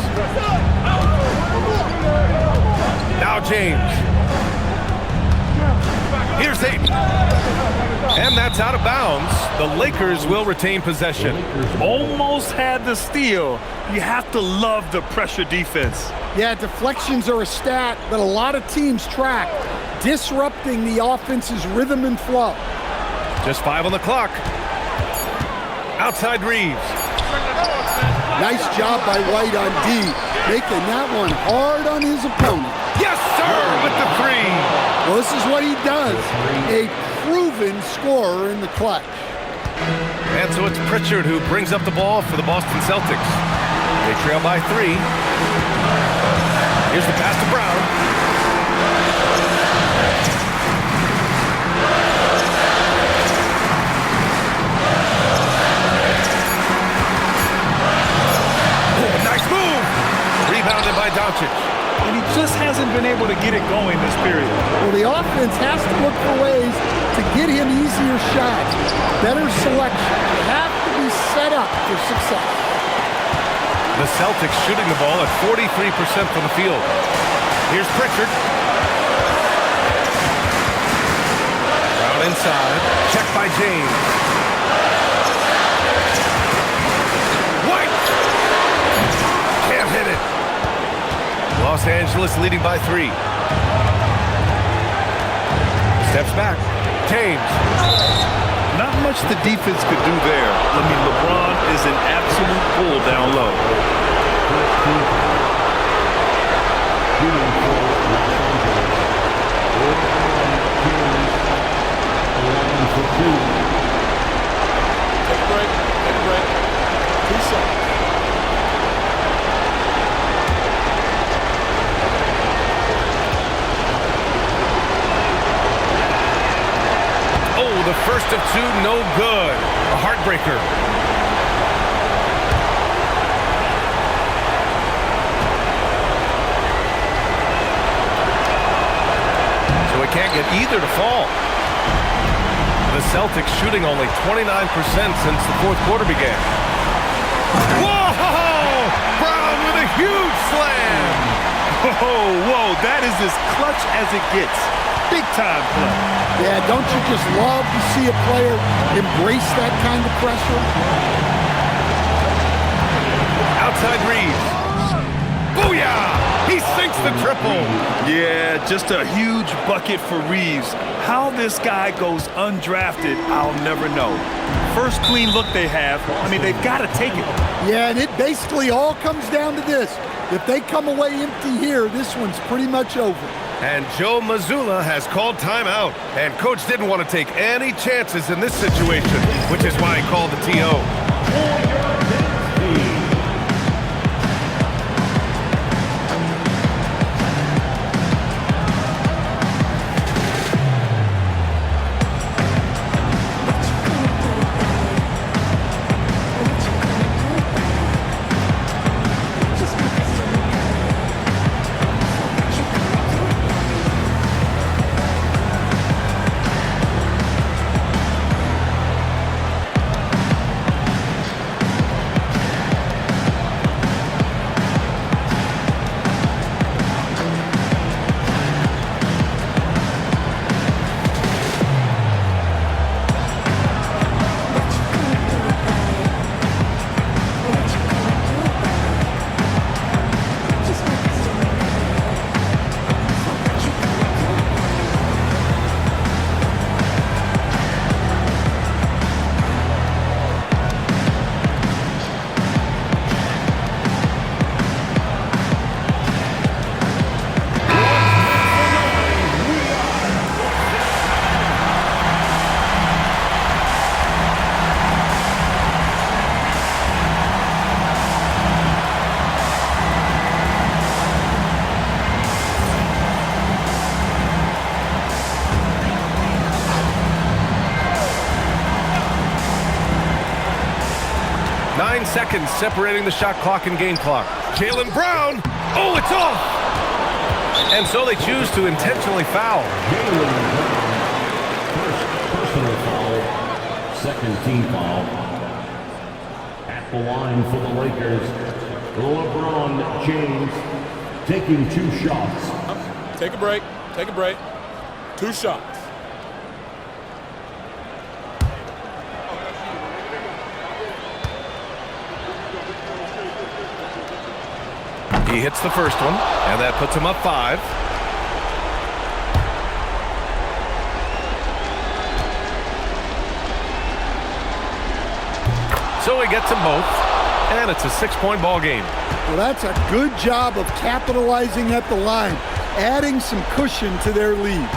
Now James. Here's Ayton. And that's out of bounds. The Lakers will retain possession. Almost had the steal. You have to love the pressure defense. Yeah, deflections are a stat that a lot of teams track, disrupting the offense's rhythm and flow. Just 5 on the clock. Outside Reeves. Nice job by White on D, making that one hard on his opponent. Yes, sir, with the 3. Well, this is what he does. A proven scorer in the clutch. And so it's Pritchard who brings up the ball for the Boston Celtics. They trail by 3. Here's the pass to Brown. Nice move! Rebounded by Doncic. And he just hasn't been able to get it going this period. Well, the offense has to look for ways to get him easier shots, better selection. They have to be set up for success. The Celtics shooting the ball at 43% from the field. Here's Pritchard. Brown inside. Checked by James. White! Can't hit it. Los Angeles leading by 3. Steps back. James. Not much the defense could do there. I mean, LeBron is an absolute bull down low. Take a break. Take a break. 2 shots. Oh, the first of 2, no good. A heartbreaker. So he can't get either to fall. The Celtics shooting only 29% since the 4th quarter began. Whoa! Brown with a huge slam! Whoa, that is as clutch as it gets. Big time play. Yeah, don't you just love to see a player embrace that kind of pressure? Outside Reeves. Booyah! He sinks the triple. Yeah, just a huge bucket for Reeves. How this guy goes undrafted, I'll never know. First clean look they have. I mean, they've got to take it. Yeah, and it basically all comes down to this. If they come away empty here, this one's pretty much over. And Joe Mazzulla has called timeout. And coach didn't want to take any chances in this situation, which is why he called the TO. 9 seconds separating the shot clock and game clock. Jaylen Brown. Oh, it's off. And so they choose to intentionally foul. First personal foul, second team foul. At the line for the Lakers, LeBron James taking 2 shots. Take a break. Take a break. 2 shots. He hits the first one, and that puts him up 5. So he gets them both, and it's a 6-point ball game. Well, that's a good job of capitalizing at the line, adding some cushion to their lead.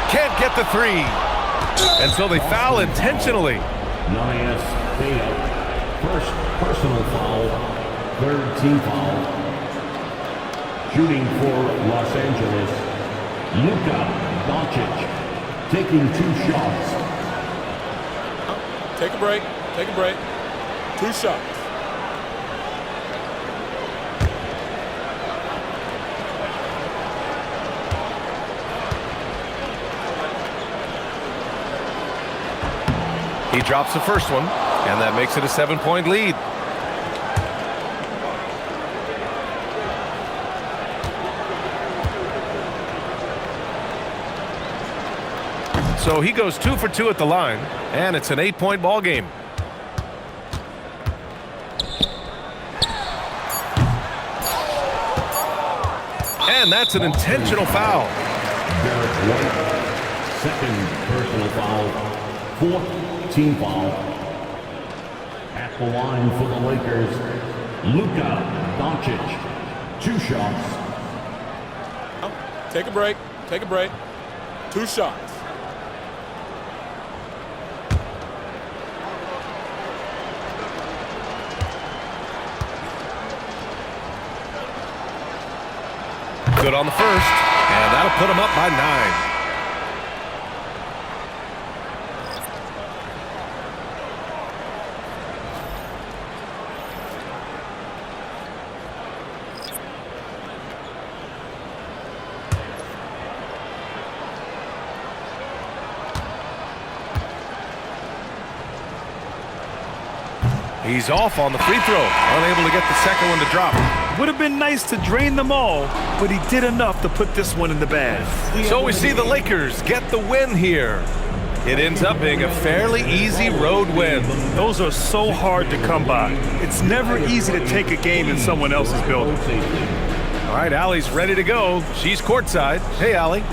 Can't get the three. And so they foul intentionally. Nice cleanup. First personal foul. Third team foul. Shooting for Los Angeles, Luka Doncic. Taking 2 shots. Take a break. Take a break. 2 shots. He drops the first one, and that makes it a 7-point lead. So he goes 2 for 2 at the line, and it's an 8-point ball game. And that's an intentional foul. Derek White, second personal foul, 4th team foul. At the line for the Lakers, Luka Doncic, 2 shots. Take a break. Take a break. 2 shots. Good on the first, and that'll put him up by 9. He's off on the free throw, unable to get the second one to drop. Would have been nice to drain them all, but he did enough to put this one in the bag. So we see the Lakers get the win here. It ends up being a fairly easy road win. Those are so hard to come by. It's never easy to take a game in someone else's building. All right, Allie's ready to go. She's courtside. Hey, Allie.